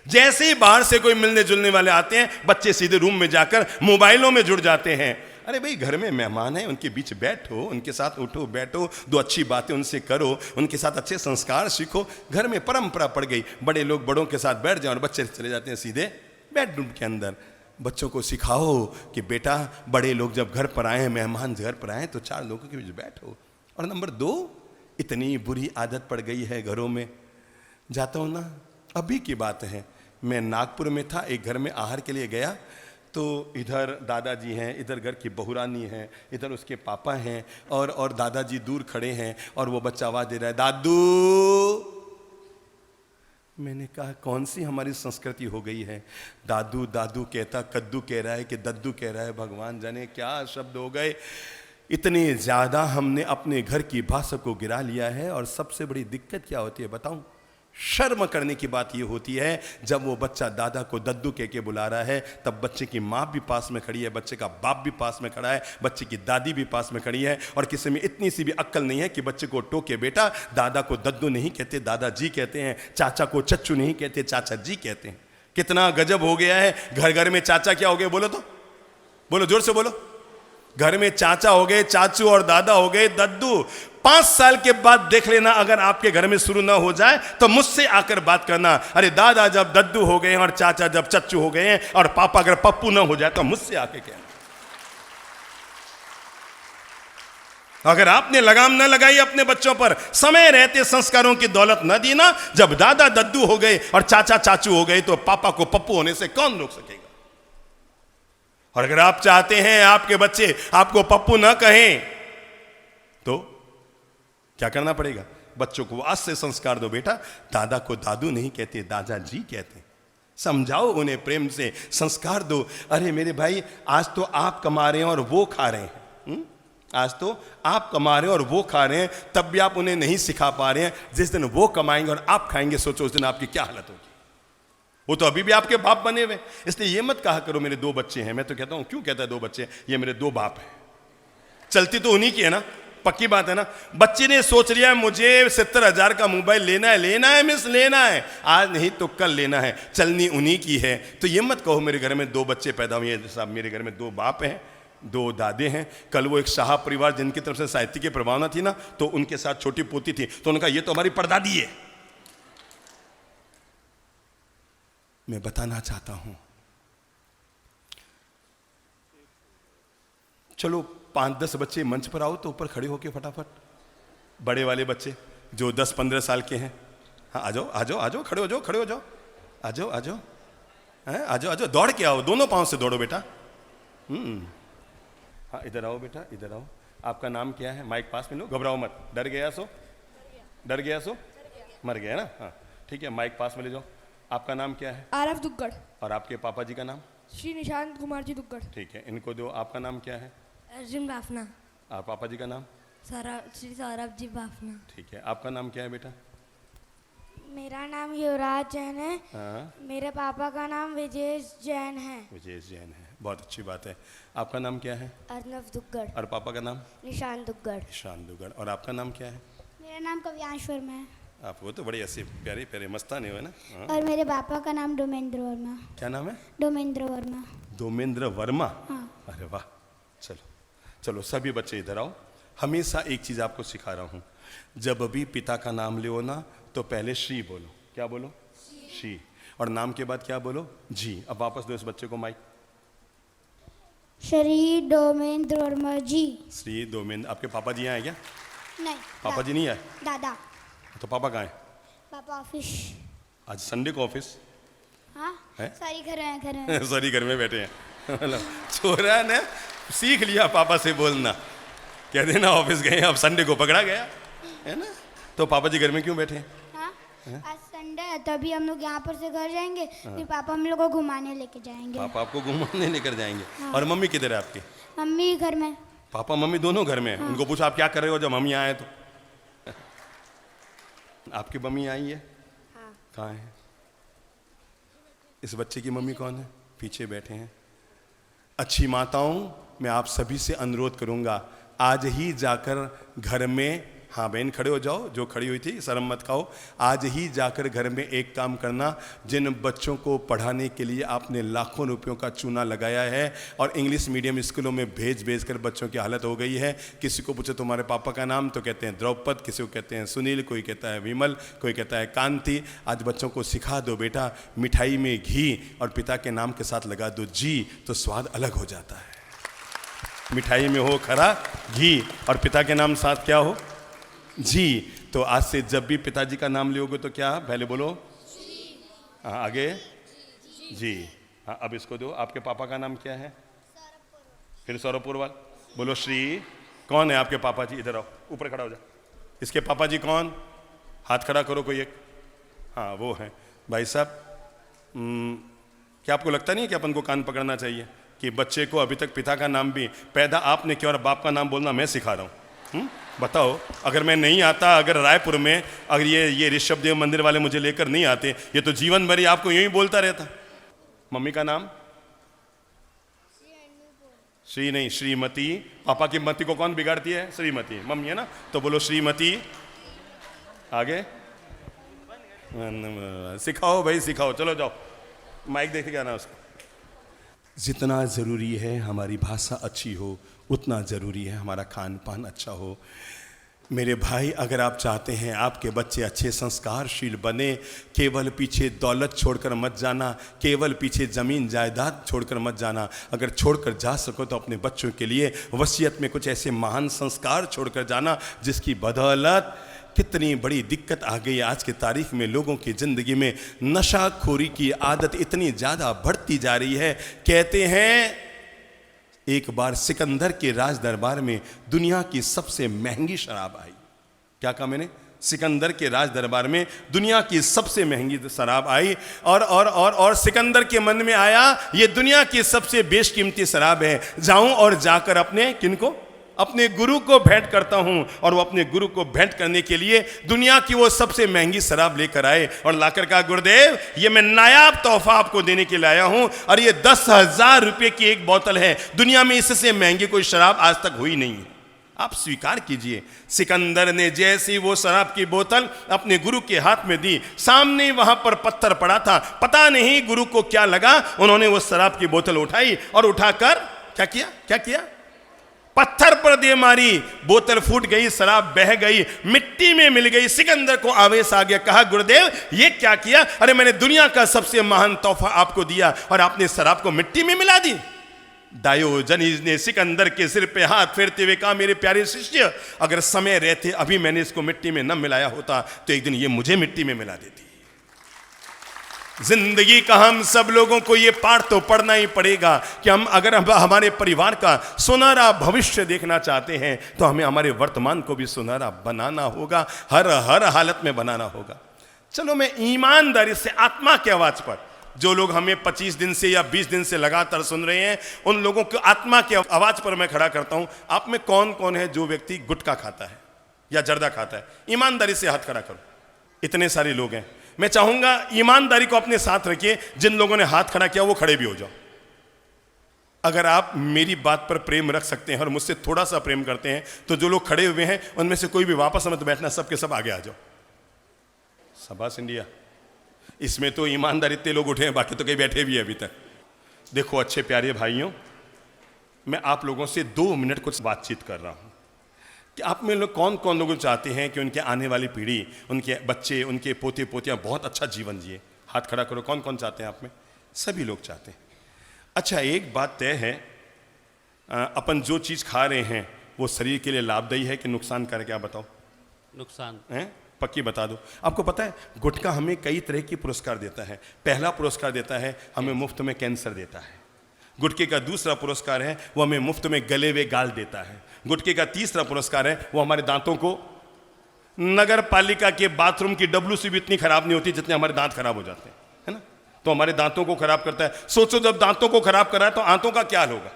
जैसे ही बाहर से कोई मिलने जुलने वाले आते हैं, बच्चे सीधे रूम में जाकर मोबाइलों में जुड़ जाते हैं। अरे भाई, घर में मेहमान है, उनके बीच बैठो, उनके साथ उठो बैठो, 2 अच्छी बातें उनसे करो, उनके साथ अच्छे संस्कार सीखो। घर में परंपरा पड़ गई, बड़े लोग बड़ों के साथ बैठ जाओ और बच्चे चले जाते हैं सीधे बेडरूम के अंदर। बच्चों को सिखाओ कि बेटा, बड़े लोग जब घर पर आए, मेहमान घर पर आए, तो 4 लोगों के बीच बैठो। और नंबर 2, इतनी बुरी आदत पड़ गई है घरों में, जाता हूँ ना, अभी की बात है, मैं नागपुर में था, एक घर में आहार के लिए गया, तो इधर दादाजी हैं, इधर घर की बहुरानी है, इधर उसके पापा हैं, और दादाजी दूर खड़े हैं, और वो बच्चा आवाज़ दे रहा है, दादू। मैंने कहा कौन सी हमारी संस्कृति हो गई है, दादू दादू कहता कद्दू कह रहा है कि दद्दू कह रहा है, भगवान जाने क्या शब्द हो गए। इतने ज़्यादा हमने अपने घर की भाषा को गिरा लिया है। और सबसे बड़ी दिक्कत क्या होती है बताऊं? शर्म करने की बात यह होती है, जब वो बच्चा दादा को दद्दू कह के बुला रहा है, तब बच्चे की माँ भी पास में खड़ी है, बच्चे का बाप भी पास में खड़ा है, बच्चे की दादी भी पास में खड़ी है, और किसी में इतनी सी भी अक्ल नहीं है कि बच्चे को टोके, बेटा दादा को दद्दू नहीं कहते, दादाजी कहते हैं, चाचा को चच्चू नहीं कहते, चाचा जी कहते हैं। कितना गजब हो गया है। घर घर में चाचा क्या हो गए, बोलो तो, बोलो जोर से बोलो। घर में चाचा हो गए चाचू, और दादा हो गए दद्दू। 5 साल के बाद देख लेना, अगर आपके घर में शुरू ना हो जाए तो मुझसे आकर बात करना। अरे दादा जब दद्दू हो गए हैं, और चाचा जब चच्चू हो गए हैं, और पापा अगर पप्पू ना हो जाए तो मुझसे आके कहना। अगर आपने लगाम ना लगाई अपने बच्चों पर, समय रहते संस्कारों की दौलत न दी ना, जब दादा दद्दू हो गए और चाचा चाचू हो गए, तो पापा को पप्पू होने से कौन रोक सकेगा? और अगर आप चाहते हैं आपके बच्चे आपको पप्पू ना कहें, तो क्या करना पड़ेगा? बच्चों को आज से संस्कार दो, बेटा दादा को दादू नहीं कहते, दादाजी कहते। समझाओ उन्हें प्रेम से, संस्कार दो। अरे मेरे भाई, आज तो आप कमा रहे हैं और वो खा रहे हैं, आज तो आप कमा रहे हैं और वो खा रहे हैं, तब भी आप उन्हें नहीं सिखा पा रहे हैं। जिस दिन वो कमाएंगे और आप खाएंगे, सोचो उस दिन आपकी क्या हालत होगी। वो तो अभी भी आपके बाप बने हुए। इसलिए ये मत कहा करो मेरे 2 बच्चे हैं। मैं तो कहता हूं, क्यों कहता है 2 बच्चे? ये मेरे 2 बाप हैं। चलती तो उन्हीं की है ना, पक्की बात है ना। बच्चे ने सोच लिया मुझे 70,000 का मोबाइल लेना है मिस, लेना है, आज नहीं तो कल लेना है, चलनी उन्हीं की है। तो ये मत कहो मेरे घर में 2 बच्चे पैदा हुए हैं। साहब, मेरे घर में 2 बाप हैं, 2 दादे हैं। कल वो एक शाह परिवार जिनकी तरफ से साहित्य की प्रभावना थी ना, तो उनके साथ छोटी पोती थी, तो उन्होंने कहा ये तो हमारी परदादी है। मैं बताना चाहता हूं, चलो 5-10 बच्चे मंच पर आओ तो ऊपर खड़े होके फटाफट, बड़े वाले बच्चे जो 10-15 साल के हैं, हाँ आ जाओ आ जाओ आ जाओ, खड़े हो जाओ खड़े हो जाओ, आ जाओ आ जाओ, हैं आ जाओ आ जाओ, दौड़ के आओ, दोनों पाँव से दौड़ो बेटा। हाँ इधर आओ बेटा इधर आओ। आपका नाम क्या है? माइक पास में लो, घबराओ मत। डर गया सो मर गया ना? हाँ ठीक है, माइक पास में ले जाओ। आपका नाम क्या है? आरफ दुग्गड़। और आपके पापा जी का नाम? श्री निशांत कुमार जी दुग्गड़। ठीक है, इनको दो। आपका नाम क्या है? अर्जुन बाफना। आप पापा जी का नाम? श्री सौरभ जी बाफना। ठीक है, आपका नाम क्या है बेटा? मेरा नाम युवराज जैन है। हाँ मेरे पापा का नाम विजेश जैन है। विजेश जैन है, बहुत अच्छी बात है। आपका नाम क्या है? अर्नव दुग्गड़। और पापा का नाम? निशांत दुग्गड़। ईशान दुग्गड़। और आपका नाम क्या है? मेरा नाम कव्यांश वर्मा है। आपको तो बड़ी ऐसी प्यारे प्यारे मस्ताने हो ना। हाँ। और मेरे पापा का नाम डोमेंद्र वर्मा। क्या नाम है? डोमेंद्र वर्मा। डोमेंद्र वर्मा। हाँ। अरे वाह, चलो चलो सभी बच्चे इधर आओ। हमेशा एक चीज़ आपको सिखा रहा हूँ, जब भी पिता का नाम लो ना तो पहले श्री बोलो। क्या बोलो? श्री। और नाम के बाद क्या बोलो? जी। अब वापस दो इस बच्चे को माइक। श्री डोमेंद्र वर्मा जी। श्री डोमेंद्र। आपके पापा जी यहाँ आए क्या? नहीं, पापा जी नहीं आए? दादा। तो पापा कहाँ हैं? पापा ऑफिस। आज संडे को ऑफिस हाँ है? सारी घर में सॉरी, घर में बैठे हैं। मतलब छोरा ने सीख लिया पापा से बोलना, कह देना ऑफिस गए, अब संडे को पकड़ा गया है ना। तो पापा जी घर में क्यों बैठे हैं? हाँ, आज संडे है तभी हम लोग यहाँ पर से घर जाएंगे। फिर पापा हम लोग को घुमाने लेके जाएंगे। पापा आपको घुमाने लेकर जाएंगे। हाँ। और मम्मी किधर है आपकी? मम्मी घर में। पापा मम्मी दोनों घर में हैं। उनको पूछो आप क्या कर रहे हो जब हम यहाँ आए तो। आपकी मम्मी आई है? हाँ। कहाँ है? इस बच्चे की मम्मी कौन है? पीछे बैठे हैं। अच्छी माताओं, मैं आप सभी से अनुरोध करूंगा, आज ही जाकर घर में, हाँ बहन खड़े हो जाओ, जो खड़ी हुई थी शर्म मत खाओ, आज ही जाकर घर में एक काम करना। जिन बच्चों को पढ़ाने के लिए आपने लाखों रुपयों का चूना लगाया है और इंग्लिश मीडियम स्कूलों में भेज भेज कर बच्चों की हालत हो गई है, किसी को पूछो तुम्हारे पापा का नाम तो कहते हैं द्रौपद, किसी को कहते हैं सुनील, कोई कहता है विमल, कोई कहता है कांति। आज बच्चों को सिखा दो बेटा, मिठाई में घी और पिता के नाम के साथ लगा दो जी, तो स्वाद अलग हो जाता है। मिठाई में हो खरा घी और पिता के नाम साथ क्या हो? जी। तो आज से जब भी पिताजी का नाम लोगे तो क्या पहले बोलो? हाँ आगे? जी। हाँ अब इसको दो। आपके पापा का नाम क्या है? फिर सौरभ पुरवाल। बोलो श्री। कौन है आपके पापा जी? इधर आओ, ऊपर खड़ा हो जा। इसके पापा जी कौन? हाथ खड़ा करो कोई एक। हाँ वो है भाई साहब। क्या आपको लगता नहीं है कि अपन को कान पकड़ना चाहिए कि बच्चे को अभी तक पिता का नाम भी पैदा आपने किया और बाप का नाम बोलना मैं सिखा रहा हूँ? बताओ, अगर मैं नहीं आता, अगर रायपुर में अगर ये ऋषभ देव मंदिर वाले मुझे लेकर नहीं आते, ये तो जीवन भर ही आपको यूं ही बोलता रहता। मम्मी का नाम? श्री नहीं, श्रीमती। पापा की मती को कौन बिगाड़ती है? श्रीमती। मम्मी है ना, तो बोलो श्रीमती। आगे सिखाओ भाई सिखाओ। चलो जाओ, माइक देख के आना उसको। जितना ज़रूरी है हमारी भाषा अच्छी हो, उतना ज़रूरी है हमारा खान पान अच्छा हो। मेरे भाई, अगर आप चाहते हैं आपके बच्चे अच्छे संस्कारशील बने, केवल पीछे दौलत छोड़कर मत जाना, केवल पीछे ज़मीन जायदाद छोड़कर मत जाना। अगर छोड़कर जा सको तो अपने बच्चों के लिए वसीयत में कुछ ऐसे महान संस्कार छोड़कर जाना जिसकी बदौलत कितनी बड़ी दिक्कत आ गई आज की तारीख में। लोगों की ज़िंदगी में नशाखोरी की आदत इतनी ज़्यादा बढ़ती जा रही है। कहते हैं एक बार सिकंदर के राज दरबार में दुनिया की सबसे महंगी शराब आई। क्या कहा मैंने? सिकंदर के राज दरबार में दुनिया की सबसे महंगी शराब आई और सिकंदर के मन में आया ये दुनिया की सबसे बेशकीमती शराब है, जाऊं और जाकर अपने किनको? अपने गुरु को भेंट करता हूं। और वो अपने गुरु को भेंट करने के लिए दुनिया की वो सबसे महंगी शराब लेकर आए और लाकर कहा गुरुदेव ये मैं नायाब तोहफा आपको देने के लिए आया हूं और ये 10,000 रुपये की एक बोतल है, दुनिया में इससे महंगी कोई शराब आज तक हुई नहीं है, आप स्वीकार कीजिए। सिकंदर ने जैसी वो शराब की बोतल अपने गुरु के हाथ में दी, सामने वहां पर पत्थर पड़ा था, पता नहीं गुरु को क्या लगा, उन्होंने वो शराब की बोतल उठाई और उठाकर क्या किया? पत्थर पर दे मारी, बोतल फूट गई, शराब बह गई, मिट्टी में मिल गई। सिकंदर को आवेश आ गया, कहा गुरुदेव ये क्या किया? अरे मैंने दुनिया का सबसे महान तोहफा आपको दिया और आपने शराब को मिट्टी में मिला दी। डायोजनीज ने सिकंदर के सिर पे हाथ फेरते हुए कहा, मेरे प्यारे शिष्य, अगर समय रहते अभी मैंने इसको मिट्टी में न मिलाया होता तो एक दिन ये मुझे मिट्टी में मिला देती। जिंदगी का हम सब लोगों को ये पाठ तो पढ़ना ही पड़ेगा कि हम अगर हमारे परिवार का सुनहरा भविष्य देखना चाहते हैं तो हमें हमारे वर्तमान को भी सुनहरा बनाना होगा, हर हालत में बनाना होगा। चलो मैं ईमानदारी से आत्मा की आवाज पर, जो लोग हमें 25 दिन से या 20 दिन से लगातार सुन रहे हैं, उन लोगों को आत्मा की आवाज पर मैं खड़ा करता हूं। आप में कौन कौन है जो व्यक्ति गुटखा खाता है या जर्दा खाता है? ईमानदारी से हाथ खड़ा करो। इतने सारे लोग हैं। मैं चाहूंगा ईमानदारी को अपने साथ रखिए। जिन लोगों ने हाथ खड़ा किया वो खड़े भी हो जाओ। अगर आप मेरी बात पर प्रेम रख सकते हैं और मुझसे थोड़ा सा प्रेम करते हैं तो जो लोग खड़े हुए हैं उनमें से कोई भी वापस मत बैठना, सबके सब आगे आ जाओ। शाबाश इंडिया। इसमें तो ईमानदारी इतने लोग उठे हैं, बाकी तो कहीं बैठे भी है अभी तक। देखो अच्छे प्यारे भाइयों, मैं आप लोगों से 2 मिनट कुछ बातचीत कर रहा हूं कि आप में लोग कौन कौन लोग चाहते हैं कि उनके आने वाली पीढ़ी, उनके बच्चे, उनके पोते पोतियां बहुत अच्छा जीवन जिए। हाथ खड़ा करो। कौन कौन चाहते हैं आप में? सभी लोग चाहते हैं। अच्छा, एक बात तय है, अपन जो चीज़ खा रहे हैं वो शरीर के लिए लाभदायी है कि नुकसान करे? क्या बताओ? नुकसान है, पक्की बता दो। आपको पता है गुटखा हमें कई तरह की पुरस्कार देता है। पहला पुरस्कार देता है हमें मुफ्त में कैंसर देता है। गुटखे का दूसरा पुरस्कार है वो हमें मुफ्त में गले हुए गाल देता है। गुटखे का तीसरा पुरस्कार है वो हमारे दांतों को, नगर पालिका के बाथरूम की WC भी इतनी खराब नहीं होती जितने हमारे दांत खराब हो जाते हैं, है ना? तो हमारे दांतों को खराब करता है। सोचो जब दांतों को खराब करा है तो आंतों का क्या हाल होगा?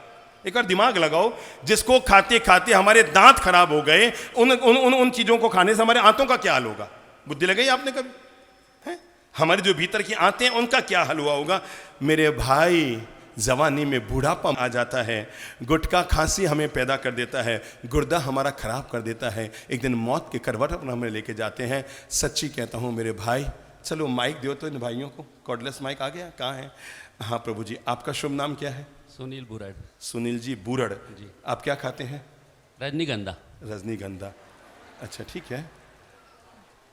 एक बार दिमाग लगाओ। जिसको खाते खाते हमारे दांत खराब हो गए, उन चीजों को खाने से हमारे आंतों का क्या हाल होगा? बुद्धि लगाई आपने कभी? है? हमारे जो भीतर की आंतें हैं उनका क्या हाल हुआ होगा? मेरे भाई, जवानी में बूढ़ापा आ जाता है, गुटखा खांसी हमें पैदा कर देता है, गुर्दा हमारा खराब कर देता है, एक दिन मौत के करवट पर हमें लेके जाते हैं। सच्ची कहता हूँ मेरे भाई, चलो माइक दो तो इन भाइयों को। कॉर्डलेस माइक आ गया? कहाँ है? हाँ प्रभु जी। आपका शुभ नाम क्या है? सुनील बुराड़। सुनील जी बुरड़ जी। आप क्या खाते हैं? रजनीगंधा। रजनीगंधा। अच्छा ठीक है।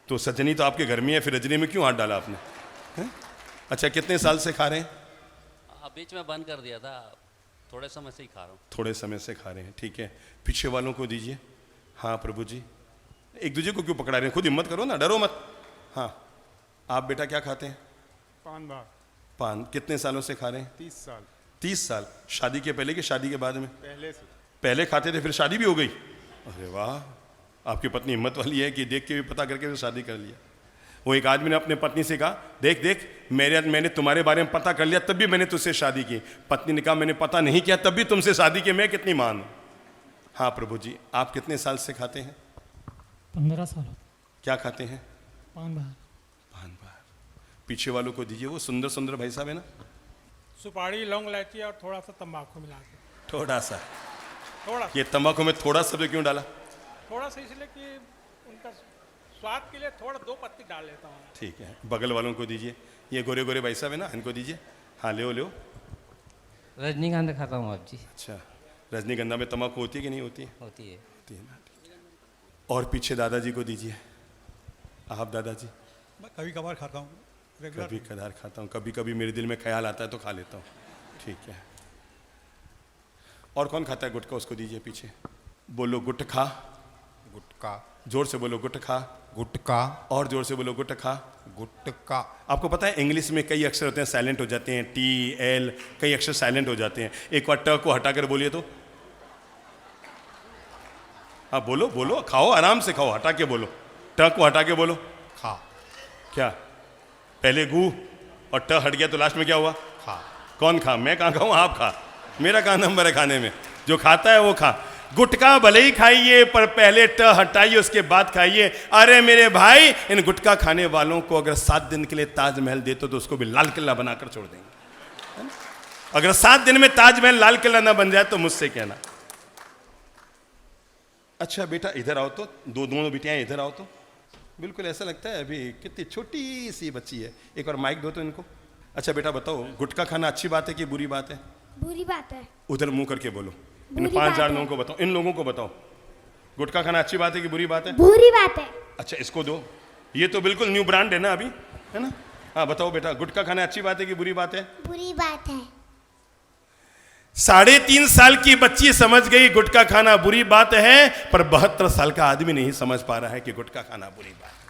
तो सजनी तो आपके घर में है, फिर रजनी में क्यों हाथ डाला आपने? है? अच्छा, कितने साल से खा रहे हैं? बीच में बंद कर दिया था, थोड़े समय से ही खा रहा हूँ। थोड़े समय से खा रहे हैं, ठीक है। पीछे वालों को दीजिए। हाँ प्रभु जी। एक दूसरे को क्यों पकड़ा रहे हैं? खुद हिम्मत करो ना, डरो मत। हाँ, आप बेटा क्या खाते हैं? पान बार। पान। कितने सालों से खा रहे हैं? 30 साल। 30 साल। शादी के पहले कि शादी के बाद में? पहले से। पहले खाते थे फिर शादी भी हो गई? अरे वाह, आपकी पत्नी हिम्मत वाली है कि देख के भी पता करके फिर शादी कर लिया। वो एक आदमी ने अपने पत्नी से कहा, देख देख मैंने तुम्हारे बारे में पता कर लिया तब भी मैंने तुझसे शादी की। पत्नी ने कहा, मैंने पता नहीं किया तब भी तुमसे शादी की, मैं कितनी मान हूं। हाँ प्रभु जी। आप कितने साल से खाते हैं? 15 साल। क्या खाते हैं? पान बाहर। पान बाहर। पीछे वालों को दीजिए। वो सुंदर सुंदर भाई साहब है ना? सुपारी, लौंग, इलायची और थोड़ा सा तंबाकू मिला के। थोड़ा सा। थोड़ा ये तंबाकू में थोड़ा सा क्यों डाला? थोड़ा सा इसलिए कि उनका स्वाद के लिए थोड़ा 2 पत्ती डाल लेता हूँ। ठीक है। बगल वालों को दीजिए। ये गोरे गोरे भाई साहब है ना, इनको दीजिए। हाँ ले लो। रजनीगंधा खाता हूँ आप जी। अच्छा, रजनीगंधा में तंबाकू होती है कि नहीं होती है? होती है। होती है ना। और पीछे दादाजी को दीजिए। आप दादाजी? मैं कभी कभार खाता हूँ, रेगुलर। कभी कभार खाता हूँ, कभी कभी मेरे दिल में ख्याल आता है तो खा लेता हूँ। ठीक है। और कौन खाता है गुटखा? उसको दीजिए पीछे। बोलो गुटखा। गुटखा। जोर से बोलो गुटखा। गुटखा। और जोर से बोलो गुटखा। गुटखा। आपको पता है इंग्लिश में कई अक्षर होते हैं साइलेंट हो जाते हैं, TL, कई अक्षर साइलेंट हो जाते हैं। एक बार ट को हटाकर बोलिए तो। हाँ बोलो बोलो, खाओ आराम से खाओ, हटा के बोलो। ट को हटा के बोलो। खा। क्या? पहले गू और ट हट गया तो लास्ट में क्या हुआ? खा। कौन खा? मैं कहाँ खाऊं? आप खा। मेरा कहाँ नंबर है खाने में? जो खाता है वो खा। गुटखा भले ही खाइए पर पहले ट हटाइए, उसके बाद खाइए। अरे मेरे भाई, इन गुटखा खाने वालों को अगर 7 दिन के लिए ताजमहल देते तो उसको भी लाल किला बनाकर छोड़ देंगे। अगर 7 दिन में ताजमहल लाल किला ना बन जाए तो मुझसे कहना। अच्छा बेटा इधर आओ तो। दोनों बेटियां इधर आओ तो। बिल्कुल ऐसा लगता है अभी कितनी छोटी सी बच्ची है। एक और माइक दो तो इनको। अच्छा बेटा बताओ, गुटखा खाना अच्छी बात है कि बुरी बात है? बुरी बात है। उधर मुंह करके बोलो। इन बुरी 5000 बात लोगों है। को बताओ, इन लोगों को बताओ, गुटखा खाना अच्छी बात है कि बुरी बात है? बुरी बात है। अच्छा इसको दो, ये तो बिल्कुल न्यू ब्रांड है ना अभी, है ना? हाँ बताओ बेटा, गुटखा खाना अच्छी बात है कि बुरी बात है? बुरी बात है। 3.5 साल की बच्ची समझ गई गुटखा खाना बुरी बात है, पर 72 साल का आदमी नहीं समझ पा रहा है कि गुटखा खाना बुरी बात है।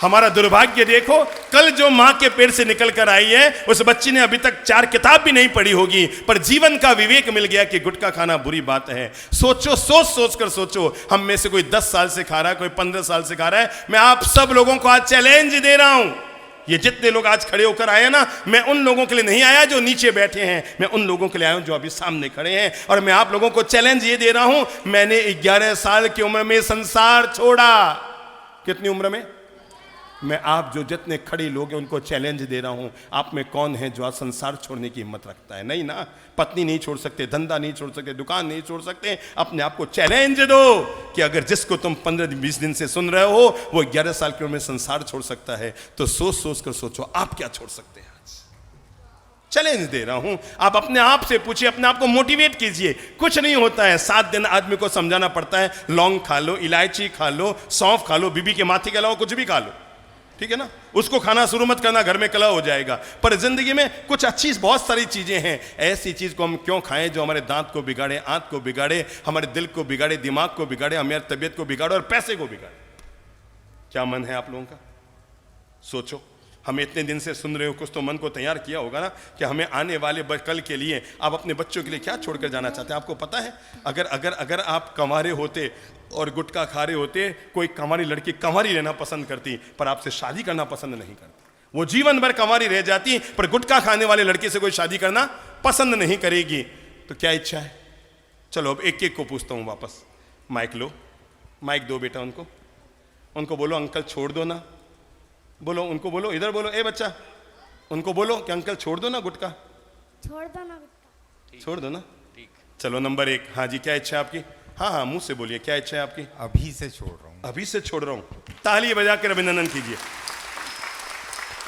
हमारा दुर्भाग्य देखो, कल जो मां के पेट से निकल कर आई है उस बच्ची ने अभी तक 4 किताब भी नहीं पढ़ी होगी, पर जीवन का विवेक मिल गया कि गुटखा खाना बुरी बात है। सोचो, सोच कर सोचो, हम में से कोई 10 साल से खा रहा है, कोई 15 साल से खा रहा है। मैं आप सब लोगों को आज चैलेंज दे रहा हूं, ये जितने लोग आज खड़े होकर आए ना, मैं उन लोगों के लिए नहीं आया जो नीचे बैठे हैं, मैं उन लोगों के लिए आया हूं जो अभी सामने खड़े हैं। और मैं आप लोगों को चैलेंज ये दे रहा हूं, मैंने 11 साल की उम्र में संसार छोड़ा। कितनी उम्र में? मैं आप जो जितने खड़े लोग हैं उनको चैलेंज दे रहा हूं, आप में कौन है जो आज संसार छोड़ने की हिम्मत रखता है? नहीं ना, पत्नी नहीं छोड़ सकते, धंधा नहीं छोड़ सकते, दुकान नहीं छोड़ सकते। अपने आप को चैलेंज दो कि अगर जिसको तुम 15-20 दिन से सुन रहे हो वो 11 साल की उम्र में संसार छोड़ सकता है, तो सोच कर सोचो आप क्या छोड़ सकते हैं। आज चैलेंज दे रहा हूं, आप अपने आप से पूछिए, अपने आप को मोटिवेट कीजिए। कुछ नहीं होता है, 7 दिन आदमी को समझाना पड़ता है, लौंग खा लो, इलायची खा लो, सौंफ खा लो, बीबी के माथे के अलावा कुछ भी खा लो, ठीक है ना? उसको खाना शुरू मत करना, घर में कलह हो जाएगा। पर जिंदगी में कुछ अच्छी बहुत सारी चीजें हैं, ऐसी चीज को हम क्यों खाएं जो हमारे दांत को बिगाड़े, आंत को बिगाड़े, हमारे दिल को बिगाड़े, दिमाग को बिगाड़े, हमारी तबीयत को बिगाड़े और पैसे को बिगाड़े। क्या मन है आप लोगों का? सोचो। हम इतने दिन से सुन रहे हो, कुछ तो मन को तैयार किया होगा ना कि हमें आने वाले कल के लिए, आप अपने बच्चों के लिए क्या छोड़कर जाना चाहते हैं? आपको पता है, अगर आप कंवारे होते और गुटखा खा रहे होते, कोई कंवारी लड़की कंवारी रहना पसंद करती पर आपसे शादी करना पसंद नहीं करती, वो जीवन भर कंवारी रह जाती, पर गुटखा खाने वाले लड़के से कोई शादी करना पसंद नहीं करेगी। तो क्या इच्छा है? चलो अब एक एक को पूछता हूँ वापस। माइक लो, माइक दो बेटा उनको बोलो अंकल छोड़ दो ना, बोलो उनको, बोलो इधर बोलो, ए बच्चा उनको बोलो कि अंकल छोड़ दो ना गुटखा, छोड़ दो ना गुटखा। छोड़ दो ना। चलो नंबर 1, हाँ जी क्या इच्छा है आपकी? हाँ मुंह से बोलिए, क्या इच्छा है आपकी? अभी से छोड़ रहा हूँ। अभी से छोड़ रहा हूं। ताली बजा कर अभिनंदन कीजिए।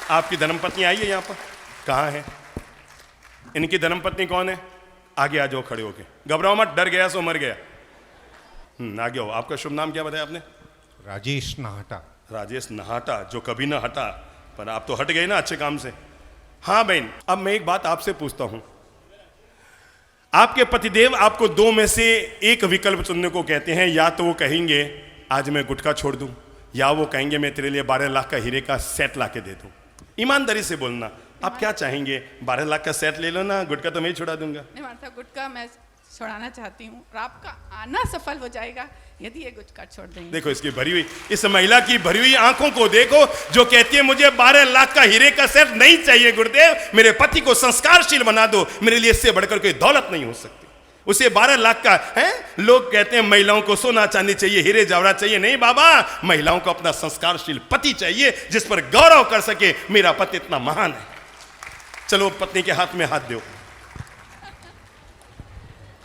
आपकी धर्मपत्नी आई है यहाँ पर? कहाँ है इनकी धर्मपत्नी? कौन है? आगे आ जाओ खड़े होके, घबराओ मत, डर गया सो मर गया। आगे आओ। आपका शुभ नाम क्या बताया आपने? राजेश नाहटा। राजेश नहाटा, जो कभी ना हटा, पर आप तो हट गए ना अच्छे काम से। हाँ बहन, अब मैं एक बात आपसे पूछता हूं, आपके पतिदेव आपको 2 में से एक विकल्प चुनने को कहते हैं, या तो वो कहेंगे आज मैं गुटखा छोड़ दूं, या वो कहेंगे मैं तेरे लिए 12 लाख का हीरे का सेट ला के दे दूं। ईमानदारी से बोलना, आप क्या चाहेंगे? 12 लाख का सेट ले लो ना, गुटखा तो मैं ही छुड़ा दूंगा। नहीं मानता, गुटखा मैं छोड़ाना चाहती हूँ और आपका आना सफल हो जाएगा यदि ये गुटखा छोड़ देंगे। देखो इसकी भरी हुई, इस महिला की भरी हुई आंखों को देखो, जो कहती है मुझे 12 लाख का हीरे का सेट नहीं चाहिए गुरुदेव, मेरे पति को संस्कारशील बना दो, मेरे लिए इससे बढ़कर कोई दौलत नहीं हो सकती। उसे 12 लाख का है। लोग कहते हैं महिलाओं को सोना चांदी चाहिए, हीरे जवाहरात चाहिए। नहीं बाबा, महिलाओं को अपना संस्कारशील पति चाहिए जिस पर गौरव कर सके, मेरा पति इतना महान है। चलो पत्नी के हाथ में हाथ दो,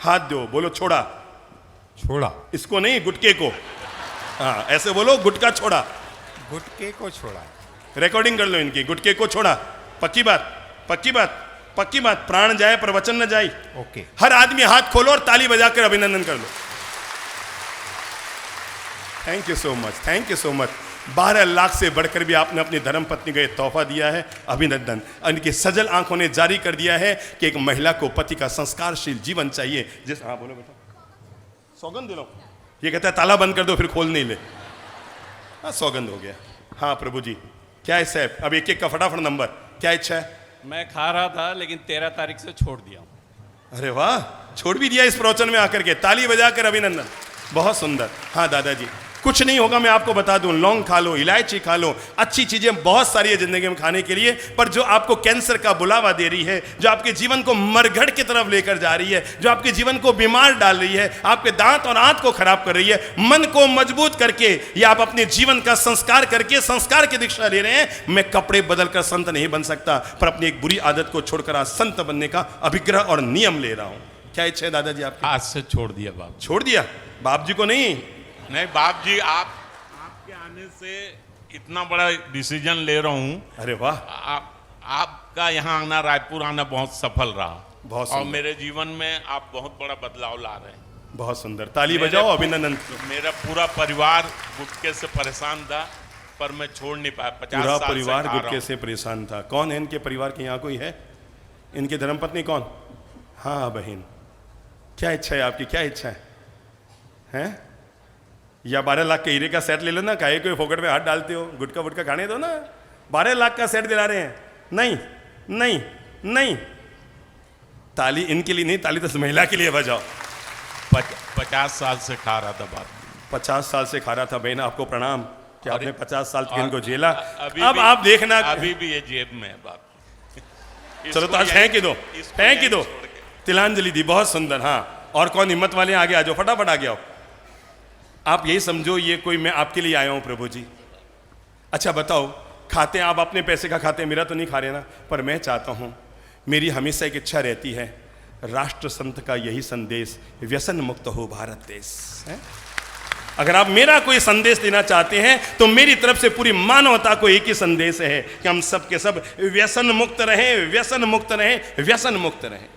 हाथ दो, बोलो छोड़ा। छोड़ा। इसको नहीं, गुटके को। हाँ ऐसे बोलो, गुटका छोड़ा। गुटके को छोड़ा। रिकॉर्डिंग कर लो इनकी, गुटके को छोड़ा। पक्की बात, पक्की बात, पक्की बात। प्राण जाए पर वचन न जाए। ओके। हर आदमी हाथ खोलो और ताली बजाकर अभिनंदन कर लो। Thank you so much, thank you so much. 12 lakh से बढ़कर भी आपने अपनी धर्म पत्नी को यह तोहफा दिया है, अभिनंदन। इनकी सजल आंखों ने जारी कर दिया है कि एक महिला को पति का संस्कारशील जीवन चाहिए। जिस हाँ बोलो बेटा, सौगंध दे लो। ये कहता है ताला बंद कर दो फिर खोल नहीं ले। हाँ सौगंध हो गया। हाँ प्रभु जी क्या है साहब? अब एक एक का फटाफट नंबर, क्या इच्छा है? मैं खा रहा था लेकिन 13 तारीख से छोड़ दिया हूँ। अरे वाह, छोड़ भी दिया इस प्रवचन में आकर के। ताली बजाकर अभिनंदन, बहुत सुंदर। हाँ दादाजी, कुछ नहीं होगा, मैं आपको बता दूं, लौंग खा लो, इलायची खा लो, अच्छी चीजें बहुत सारी है जिंदगी में खाने के लिए, पर जो आपको कैंसर का बुलावा दे रही है, जो आपके जीवन को मरघट की तरफ लेकर जा रही है, जो आपके जीवन को बीमार डाल रही है, आपके दांत और आंत को खराब कर रही है, मन को मजबूत करके या आप अपने जीवन का संस्कार करके संस्कार की दीक्षा ले रहे हैं। मैं कपड़े बदलकर संत नहीं बन सकता, पर अपनी एक बुरी आदत को छोड़कर आज संत बनने का अभिग्रह और नियम ले रहा हूं। क्या इच्छा है दादाजी आपकी? आज से छोड़ दिया बाप। छोड़ दिया? बाप जी को नहीं? नहीं बाप जी, आपके आने से इतना बड़ा डिसीजन ले रहा हूँ। अरे वाह, आपका यहाँ आना, रायपुर आना बहुत सफल रहा। बहुत और सुंदर, मेरे जीवन में आप बहुत बड़ा बदलाव ला रहे हैं। बहुत सुंदर, ताली बजाओ, अभिनंदन। मेरा पूरा परिवार गुटखे से परेशान था, पर मैं छोड़ नहीं पाया। 50 पूरा साल से परिवार खा रहा गुटखे हूं। से परेशान था। कौन है इनके परिवार के, यहाँ कोई है? इनकी धर्मपत्नी कौन? हाँ बहन, क्या इच्छा है आपकी, क्या इच्छा है? हैं? या 12 लाख के हीरे का सेट ले लो ना, काहे कोई फोकट में हाथ डालते हो? गुटखा वुटखा खाने दो ना। 12 लाख का सेट दिला रहे हैं? नहीं नहीं नहीं, ताली इनके लिए नहीं, ताली तो उस महिला के लिए बजाओ। 50 साल से खा रहा था बात। 50 साल से खा रहा था। बहन आपको प्रणाम कि आपने 50 साल तक इनको झेला। अभी अब भी- आप देखना, अभी भी ये जेब में है बात। चलो तो आज फेंक ही दो, फेंक ही दो। तिलांजलि दी, बहुत सुंदर। हाँ, और कौन हिम्मत वाले आगे आ जाओ, फटाफट आगे आओ। आप यही समझो ये कोई मैं आपके लिए आया हूं प्रभु जी। अच्छा बताओ, खाते हैं आप अपने पैसे का खाते हैं, मेरा तो नहीं खा रहे ना, पर मैं चाहता हूं, मेरी हमेशा एक इच्छा रहती है, राष्ट्र संत का यही संदेश, व्यसन मुक्त हो भारत देश है? अगर आप मेरा कोई संदेश देना चाहते हैं तो मेरी तरफ से पूरी मानवता को एक ही संदेश है कि हम सब के सब व्यसन मुक्त रहें, व्यसन मुक्त रहें, व्यसन मुक्त रहें।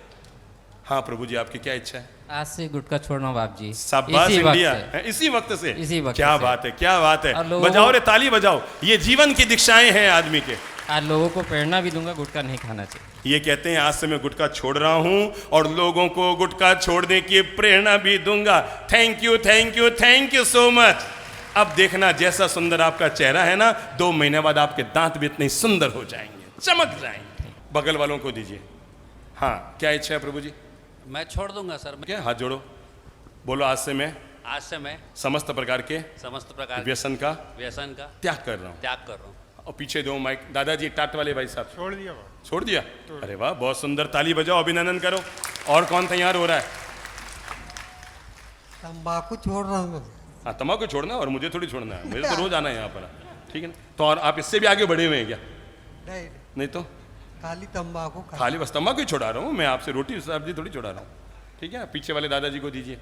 हाँ प्रभु जी, आपकी क्या इच्छा है? आज से गुटखा छोड़ना बाप जी, शाबाश इसी वक्त इंडिया, से। इसी वक्त से, इसी वक्त क्या से। बात है, क्या बात है। और लोगों बजाओ को- रे ताली बजाओ, ये जीवन की दीक्षाएं हैं आदमी के। आज लोगों को प्रेरणा भी दूंगा, गुटखा नहीं खाना चाहिए। ये कहते हैं आज से मैं गुटखा छोड़ रहा हूं और लोगों को गुटखा छोड़ने की प्रेरणा भी दूंगा। Thank you, thank you, thank you so much. अब देखना जैसा सुंदर आपका चेहरा है ना, 2 महीने बाद आपके दांत भी इतने सुंदर हो जाएंगे, चमक जाएंगे। बगल वालों को दीजिए। हाँ, क्या इच्छा है प्रभु जी? मैं छोड़ दूंगा सर। क्या, हाथ जोड़ो, बोलो आज से मैं आज से मैं समस्त प्रकार के समस्त प्रकार के व्यसन का व्यसन का त्याग कर रहा हूं। त्याग कर रहा हूँ। और पीछे दो माइक, दादाजी टाट वाले भाई साहब। छोड़ दिया बाबा। छोड़ दिया? अरे वाह, बहुत सुंदर, ताली बजाओ, अभिनंदन करो। और कौन तैयार हो रहा है? तंबाकू छोड़ रहा हूँ। हाँ, तम्बाकू छोड़ना और मुझे थोड़ी छोड़ना है, मुझे तो रोज आना है यहाँ पर, ठीक है ना? तो और आप इससे भी आगे बढ़े हुए हैं क्या? नहीं, नहीं तो खाली तंबाकू खाली बस तम्बाकू ही छोड़ा रहा हूँ मैं, आपसे रोटी सब्जी थोड़ी छोड़ा रहा हूँ, ठीक है? पीछे वाले दादाजी को दीजिए।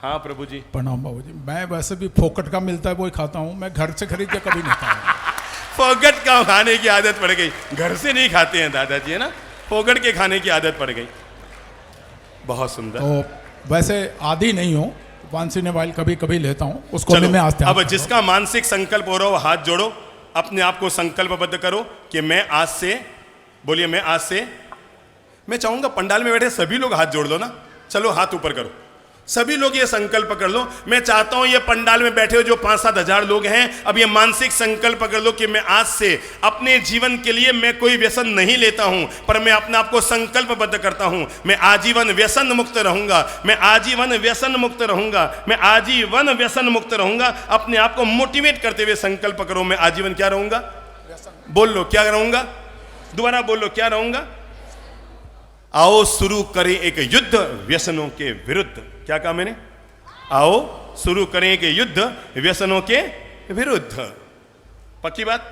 हाँ प्रभु जी। प्रणाम बाबू जी। मैं वैसे भी फोकट का मिलता है वही खाता हूँ, मैं घर से खरीद के कभी नहीं खाता। फोकट का खाने की आदत पड़ गई, घर से नहीं खाते हैं दादाजी, है ना? फोकट के खाने की आदत पड़ गई। बहुत सुंदर। तो वैसे आदि नहीं हूँ, वांसी वाइल कभी कभी लेता हूँ, उसको भी चलो, मैं आज त्याग अब कर रहा हूँ। जिसका मानसिक संकल्प हो रहा हो हाथ जोड़ो, अपने आप को संकल्पबद्ध करो कि मैं आज से, बोलिए मैं आज से, मैं चाहूंगा पंडाल में बैठे सभी लोग हाथ जोड़ लो ना, चलो हाथ ऊपर करो, सभी लोग ये संकल्प कर लो। मैं चाहता हूं ये पंडाल में बैठे हो जो 5-7 हजार लोग हैं, अब ये मानसिक संकल्प कर लो कि मैं आज से अपने जीवन के लिए मैं कोई व्यसन नहीं लेता हूं, पर मैं अपने आप को संकल्पबद्ध करता हूं, मैं आजीवन व्यसन मुक्त रहूंगा, मैं आजीवन व्यसन मुक्त रहूंगा, मैं आजीवन व्यसन मुक्त रहूंगा। अपने आप को मोटिवेट करते हुए संकल्प करो, मैं आजीवन क्या रहूंगा? बोल लो, क्या रहूंगा? दोबारा बोल लो, क्या रहूंगा? आओ शुरू करें एक युद्ध व्यसनों के विरुद्ध। क्या कहा मैंने? आओ शुरू करें एक युद्ध व्यसनों के विरुद्ध। पक्की बात?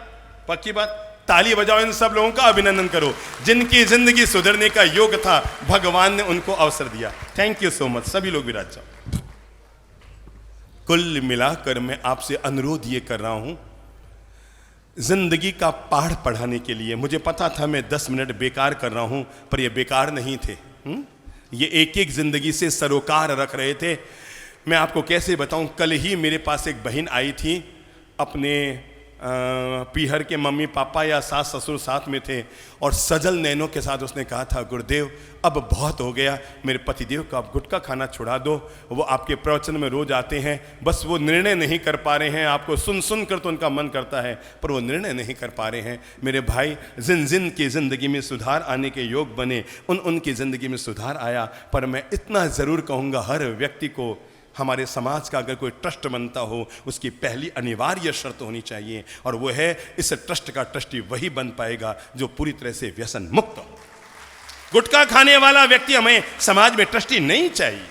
पक्की बात। ताली बजाओ, इन सब लोगों का अभिनंदन करो जिनकी जिंदगी सुधरने का योग था, भगवान ने उनको अवसर दिया। Thank you so much. सभी लोग विराज जाओ। कुल मिलाकर मैं आपसे अनुरोध ये कर रहा हूं, जिंदगी का पाठ पढ़ाने के लिए, मुझे पता था मैं 10 मिनट बेकार कर रहा हूं, पर ये बेकार नहीं थे। ये एक एक जिंदगी से सरोकार रख रहे थे। मैं आपको कैसे बताऊं, कल ही मेरे पास एक बहन आई थी, अपने पीहर के मम्मी पापा या सास ससुर साथ में थे, और सजल नैनों के साथ उसने कहा था, गुरुदेव अब बहुत हो गया, मेरे पतिदेव को आप गुटखा खाना छुड़ा दो, वो आपके प्रवचन में रोज आते हैं, बस वो निर्णय नहीं कर पा रहे हैं, आपको सुन सुन कर तो उनका मन करता है पर वो निर्णय नहीं कर पा रहे हैं। मेरे भाई, जिन की ज़िंदगी में सुधार आने के योग बने, उनकी ज़िंदगी में सुधार आया। पर मैं इतना ज़रूर कहूँगा, हर व्यक्ति को, हमारे समाज का अगर कोई ट्रस्ट बनता हो, उसकी पहली अनिवार्य शर्त होनी चाहिए, और वो है इस ट्रस्ट का ट्रस्टी वही बन पाएगा जो पूरी तरह से व्यसन मुक्त हो। गुटखा खाने वाला व्यक्ति हमें समाज में ट्रस्टी नहीं चाहिए।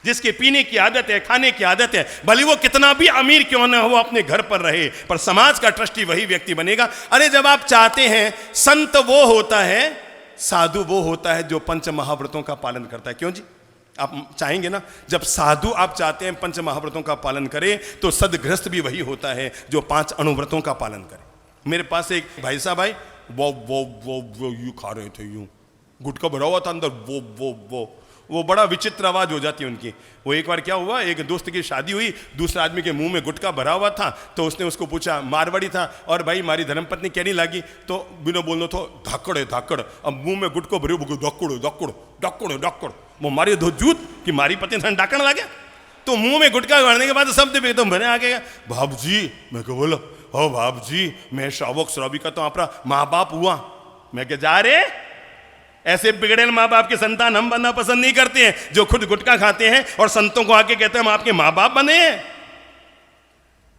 जिसके पीने की आदत है, खाने की आदत है, भले वो कितना भी अमीर क्यों ना हो, अपने घर पर रहे, पर समाज का ट्रस्टी वही व्यक्ति बनेगा। अरे जब आप चाहते हैं, संत वो होता है, साधु वो होता है जो पंच महाव्रतों का पालन करता है। क्यों जी? आप चाहेंगे ना, जब साधु आप चाहते हैं पंच महाव्रतों का पालन करे, तो सदगृहस्थ भी वही होता है जो 5 अनुव्रतों का पालन करे। मेरे पास एक भाई साहब आए, वो यूं खा रहे थे, यूं गुटखा भरा हुआ था अंदर, वो बड़ा विचित्र आवाज हो जाती है उनकी। वो एक बार क्या हुआ, एक दोस्त की शादी हुई, दूसरे आदमी के मुंह में गुटखा भरा हुआ था, तो उसने उसको पूछा, मारवाड़ी था, और भाई मारी धर्मपत्नी क्या नहीं लागी, तो बिना बोलना तो धाकड़ है धाकड़, अब मुंह में गुटको भरे डॉक्कड़ वो मारी दो जूत कि मारी पत्नी था डाकण लागे, तो मुंह में गुटखा भरने के बाद शब्द भी एकदम भरे आ गया, बाप जी मैं क्या बोला, ओ बाप जी मैं श्रावक श्रावी का तो आपका माँ बाप हुआ। मैं क्या जा रहे, ऐसे बिगड़ेल माँ बाप के संतान हम बनना पसंद नहीं करते हैं, जो खुद गुटखा खाते हैं और संतों को आके कहते हैं हम आपके माँ बाप बने हैं।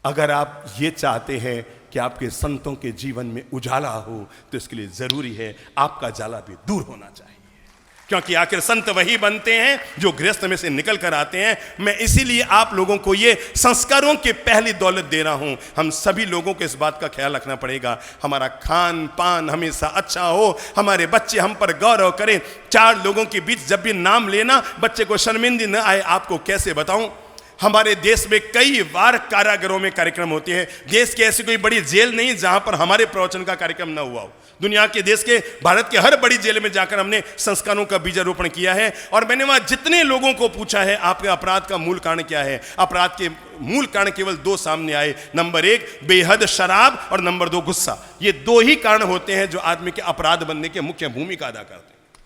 अगर आप ये चाहते हैं कि आपके संतों के जीवन में उजाला हो, तो इसके लिए जरूरी है आपका जाला भी दूर होना चाहिए, क्योंकि आखिर संत वही बनते हैं जो गृहस्थ में से निकल कर आते हैं। मैं इसीलिए आप लोगों को ये संस्कारों की पहली दौलत दे रहा हूं। हम सभी लोगों को इस बात का ख्याल रखना पड़ेगा, हमारा खान पान हमेशा अच्छा हो, हमारे बच्चे हम पर गौरव करें। 4 लोगों के बीच जब भी नाम लेना बच्चे को शर्मिंदगी न आए। आपको कैसे बताऊं, हमारे देश में कई बार कारागारों में कार्यक्रम होते हैं। देश की ऐसी कोई बड़ी जेल नहीं जहां पर हमारे प्रवचन का कार्यक्रम न हुआ हो। दुनिया के देश के, भारत के हर बड़ी जेल में जाकर हमने संस्कारों का बीजारोपण किया है। और मैंने वहां जितने लोगों को पूछा है आपके अपराध का मूल कारण क्या है, अपराध के मूल कारण केवल 2 सामने आए। नंबर 1 बेहद शराब और नंबर 2 गुस्सा। ये 2 ही कारण होते हैं जो आदमी के अपराध बनने के मुख्य भूमिका अदा करते हैं।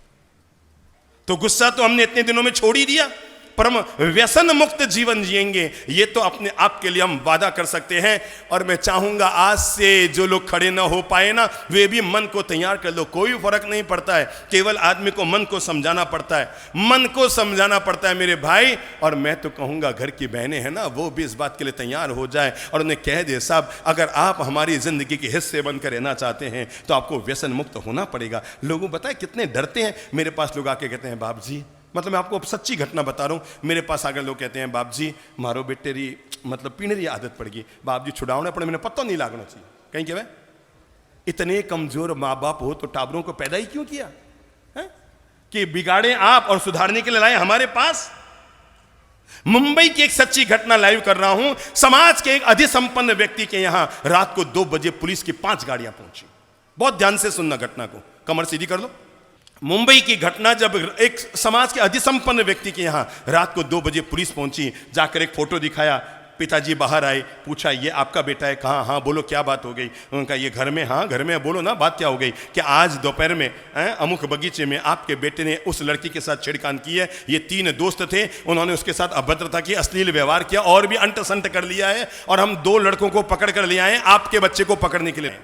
तो गुस्सा तो हमने इतने दिनों में छोड़ ही दिया, पर हम व्यसन मुक्त जीवन जिएंगे, ये तो अपने आप के लिए हम वादा कर सकते हैं। और मैं चाहूंगा आज से जो लोग खड़े ना हो पाए ना, वे भी मन को तैयार कर लो। कोई फर्क नहीं पड़ता है, केवल आदमी को मन को समझाना पड़ता है, मन को समझाना पड़ता है मेरे भाई। और मैं तो कहूंगा घर की बहनें हैं ना, वो भी इस बात के लिए तैयार हो जाए और उन्हें कह दे, साहब अगर आप हमारी जिंदगी के हिस्से बनकर रहना चाहते हैं तो आपको व्यसन मुक्त होना पड़ेगा। लोगों बताए कितने डरते हैं। मेरे पास लोग आके कहते हैं, बाप जी, मतलब मैं आपको सच्ची घटना बता रहा हूँ, मेरे पास आकर लोग कहते हैं, बाप जी मारो बेटे री मतलब पीने री आदत पड़ गई, बाप जी छुड़ावना पड़े, मैंने पता नहीं लागना चाहिए। कहीं क्या इतने कमजोर माँ बाप हो तो टाबरों को पैदा ही क्यों किया है? कि बिगाड़े आप और सुधारने के लिए लाए हमारे पास। मुंबई की एक सच्ची घटना लाइव कर रहा हूं। समाज के एक अधिसंपन्न व्यक्ति के यहां रात को 2 बजे पुलिस की 5 गाड़ियां पहुंची। बहुत ध्यान से सुनना घटना को, कमर सीधी कर लो। मुंबई की घटना, जब एक समाज के अधिसंपन्न व्यक्ति के यहां रात को 2 बजे पुलिस पहुंची, जाकर एक फोटो दिखाया, पिताजी बाहर आए, पूछा ये आपका बेटा है? कहा हाँ। बोलो क्या बात हो गई? उन्होंने कहा ये घर में। हाँ घर में। बोलो ना बात क्या हो गई? कि आज दोपहर में अमुक बगीचे में आपके बेटे ने उस लड़की के साथ छेड़खान की है। ये 3 दोस्त थे, उन्होंने उसके साथ अभद्रता की, अश्लील व्यवहार किया और भी अंट संट कर लिया है, और हम 2 लड़कों को पकड़ कर ले आए आपके बच्चे को पकड़ने के लिए।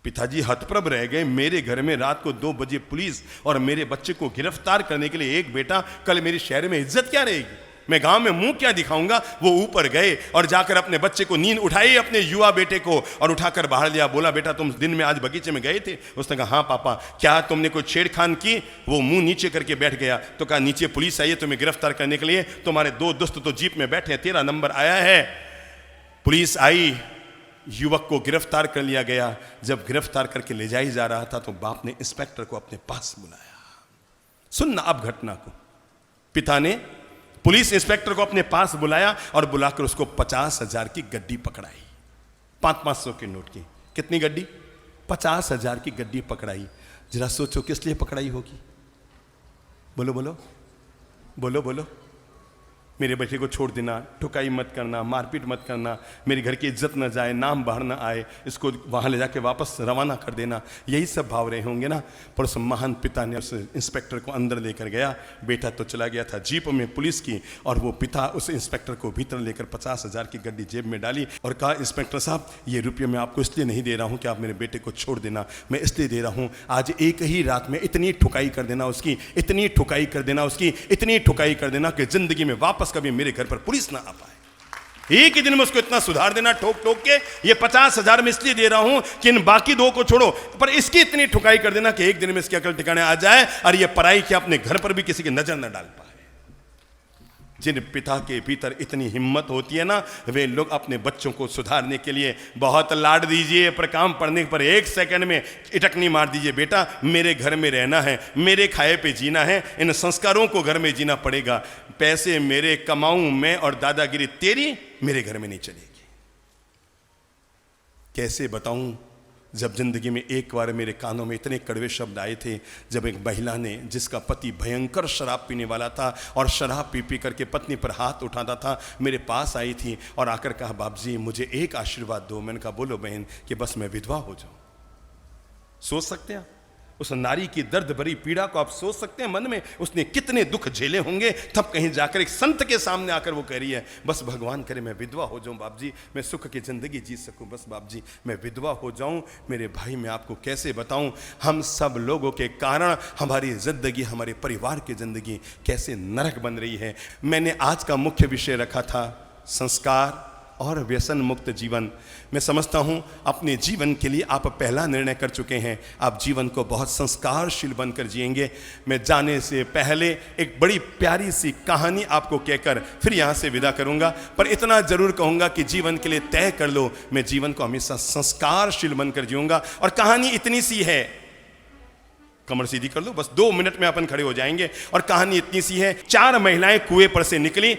पिताजी हतप्रभ रह गए। मेरे घर में रात को 2 बजे पुलिस और मेरे बच्चे को गिरफ्तार करने के लिए एक बेटा, कल मेरे शहर में इज्जत क्या रहेगी? मैं गांव में मुंह क्या दिखाऊंगा? वो ऊपर गए और जाकर अपने बच्चे को, नींद उठाई अपने युवा बेटे को और उठाकर बाहर लिया। बोला बेटा तुम दिन में आज बगीचे में गए थे? उसने कहा हाँ पापा। क्या तुमने कोई छेड़खान की? वो मुंह नीचे करके बैठ गया। तो कहा नीचे पुलिस आई है तुम्हें गिरफ्तार करने के लिए, तुम्हारे 2 दोस्त तो जीप में बैठे हैं, 13 नंबर आया है। पुलिस आई, युवक को गिरफ्तार कर लिया गया। जब गिरफ्तार करके ले जाई जा रहा था तो बाप ने इंस्पेक्टर को अपने पास बुलाया। सुनना अब घटना को। पिता ने पुलिस इंस्पेक्टर को अपने पास बुलाया और बुलाकर उसको 50,000 की गड्डी पकड़ाई। 500 के नोट की। कितनी गड्डी? 50,000 की गड्डी पकड़ाई। जरा सोचो किस लिए पकड़ाई होगी? बोलो बोलो बोलो बोलो। मेरे बेटे को छोड़ देना, ठुकाई मत करना, मारपीट मत करना, मेरे घर की इज्जत न जाए, नाम बाहर न आए, इसको वहाँ ले जाके वापस रवाना कर देना, यही सब भाव रहे होंगे ना। पर उस महान पिता ने उस इंस्पेक्टर को अंदर लेकर गया। बेटा तो चला गया था जीप में पुलिस की, और वो पिता उस इंस्पेक्टर को भीतर लेकर 50,000 की गड्डी जेब में डाली और कहा इंस्पेक्टर साहब ये रुपये मैं आपको इसलिए नहीं दे रहा हूँ कि आप मेरे बेटे को छोड़ देना, मैं इसलिए दे रहा हूँ आज एक ही रात में इतनी ठुकाई कर देना उसकी, इतनी ठुकाई कर देना उसकी, इतनी ठुकाई कर देना कि जिंदगी में वापस कभी मेरे घर पर पुलिस ना आ पाए। एक ही दिन में उसको इतना सुधार देना ठोक ठोक के। ये 50,000 में इसलिए दे रहा हूं कि इन बाकी 2 को छोड़ो, पर इसकी इतनी ठुकाई कर देना कि एक दिन में इसकी अकल ठिकाने आ जाए और ये पराई के अपने घर पर भी किसी की नजर न डाल पाए। जिन पिता के भीतर इतनी हिम्मत होती है ना, वे लोग अपने बच्चों को सुधारने के लिए बहुत लाड दीजिए, पर काम पड़ने पर 1 सेकंड में इटकनी मार दीजिए। बेटा मेरे घर में रहना है, मेरे खाए पे जीना है, इन संस्कारों को घर में जीना पड़ेगा। पैसे मेरे कमाऊं मैं और दादागिरी तेरी मेरे घर में नहीं चलेगी। कैसे बताऊं? जब जिंदगी में एक बार मेरे कानों में इतने कड़वे शब्द आए थे, जब एक महिला ने, जिसका पति भयंकर शराब पीने वाला था और शराब पी पी करके पत्नी पर हाथ उठाता था, मेरे पास आई थी और आकर कहा, बाप जी मुझे एक आशीर्वाद दो। मैंने कहा, बोलो बहन, कि बस मैं विधवा हो जाऊं। सोच सकते हैं उस नारी की दर्द भरी पीड़ा को? आप सोच सकते हैं मन में उसने कितने दुख झेले होंगे, तब कहीं जाकर एक संत के सामने आकर वो कह रही है, बस भगवान करे मैं विधवा हो जाऊं बाप जी, मैं सुख की जिंदगी जी सकूं, बस बाप जी मैं विधवा हो जाऊं। मेरे भाई, मैं आपको कैसे बताऊं, हम सब लोगों के कारण हमारी जिंदगी, हमारे परिवार की जिंदगी कैसे नरक बन रही है। मैंने आज का मुख्य विषय रखा था संस्कार और व्यसन मुक्त जीवन। मैं समझता हूं अपने जीवन के लिए आप पहला निर्णय कर चुके हैं, आप जीवन को बहुत संस्कारशील बनकर जिएंगे। मैं जाने से पहले एक बड़ी प्यारी सी कहानी आपको कहकर फिर यहां से विदा करूंगा, पर इतना जरूर कहूंगा कि जीवन के लिए तय कर लो, मैं जीवन को हमेशा संस्कारशील बनकर जीऊंगा। और कहानी इतनी सी है, कमर सीधी कर लो, बस 2 मिनट में अपन खड़े हो जाएंगे। और कहानी इतनी सी है, 4 महिलाएं कुएं पर से निकली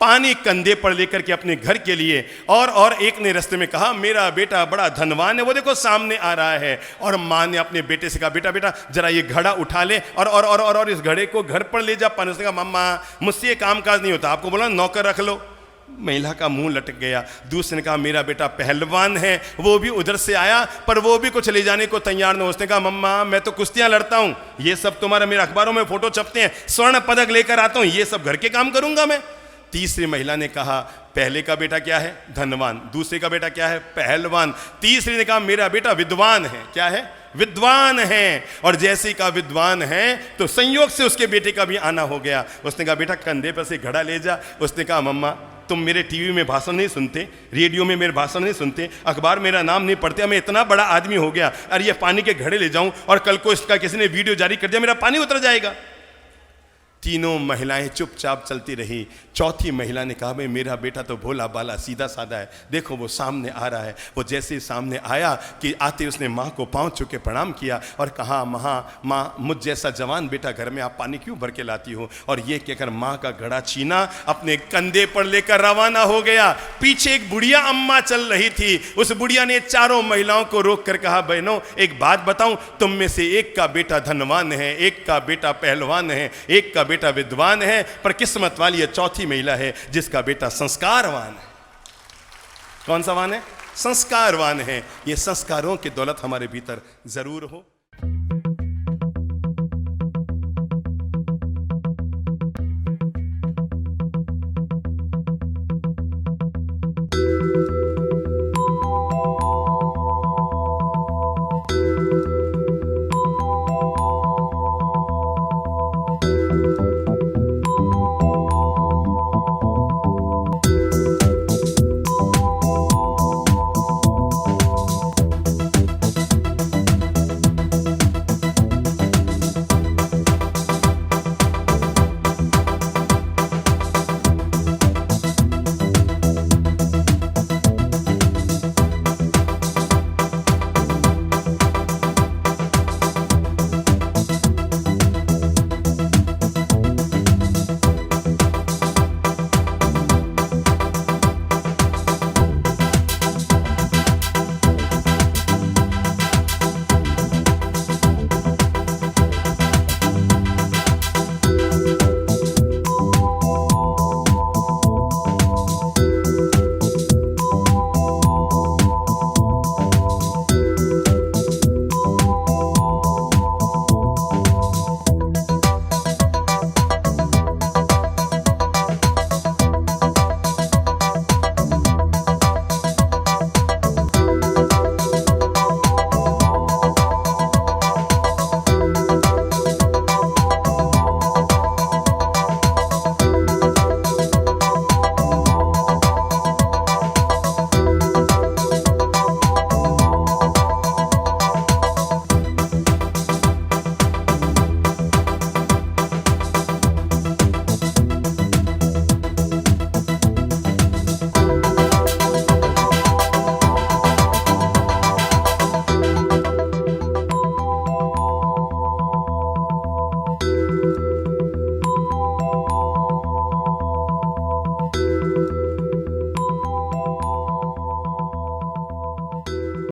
पानी कंधे पर लेकर के अपने घर के लिए, और एक ने रास्ते में कहा, मेरा बेटा बड़ा धनवान है, वो देखो सामने आ रहा है। और माँ ने अपने बेटे से कहा, बेटा बेटा जरा ये घड़ा उठा ले और इस घड़े को घर पर ले जा पानी। उसने कहा, मम्मा मुझसे ये काम काज नहीं होता, आपको बोला नौकर रख लो। महिला का मुंह लटक गया। दूसरे ने कहा, मेरा बेटा पहलवान है, वो भी उधर से आया पर वो भी कुछ ले जाने को तैयार नहीं। उसने कहा, मम्मा मैं तो कुश्तियां लड़ता हूं, ये सब तुम्हारा मेरे अखबारों में फोटो छपते हैं, स्वर्ण पदक लेकर आता हूं, ये सब घर के काम करूंगा मैं। तीसरी महिला ने कहा, पहले का बेटा क्या है? धनवान। दूसरे का बेटा क्या है? पहलवान। तीसरी ने कहा, मेरा बेटा विद्वान है। क्या है? विद्वान है। और जैसे का विद्वान है तो संयोग से उसके बेटे का भी आना हो गया। उसने कहा, बेटा कंधे पर से घड़ा ले जा। उसने कहा, मम्मा तुम मेरे टीवी में भाषण नहीं सुनते, रेडियो में मेरे भाषण नहीं सुनते, अखबार मेरा नाम नहीं पढ़ते, मैं इतना बड़ा आदमी हो गया, अरे ये पानी के घड़े ले जाऊं और कल को इसका किसी ने वीडियो जारी कर दिया, मेरा पानी उतर जाएगा। तीनों महिलाएं चुपचाप चलती रही। चौथी महिला ने कहा, भाई मेरा बेटा तो भोला बाला सीधा साधा है, देखो वो सामने आ रहा है। वो जैसे सामने आया कि आते उसने माँ को पांव छू के प्रणाम किया और कहा, माँ मुझ जैसा जवान बेटा घर में आप पानी क्यों भर के लाती हो? और ये कहकर माँ का घड़ा छीना, अपने कंधे पर लेकर रवाना हो गया। पीछे एक बुढ़िया अम्मा चल रही थी। उस बुढ़िया ने चारों महिलाओं को रोक कर कहा, बहनों एक बात बताऊं, तुम में से एक का बेटा धनवान है, एक का बेटा पहलवान है, एक का बेटा विद्वान है, पर किस्मत वाली ये चौथी महिला है जिसका बेटा संस्कारवान है। कौन सा वान है? संस्कारवान है। ये संस्कारों की दौलत हमारे भीतर जरूर हो।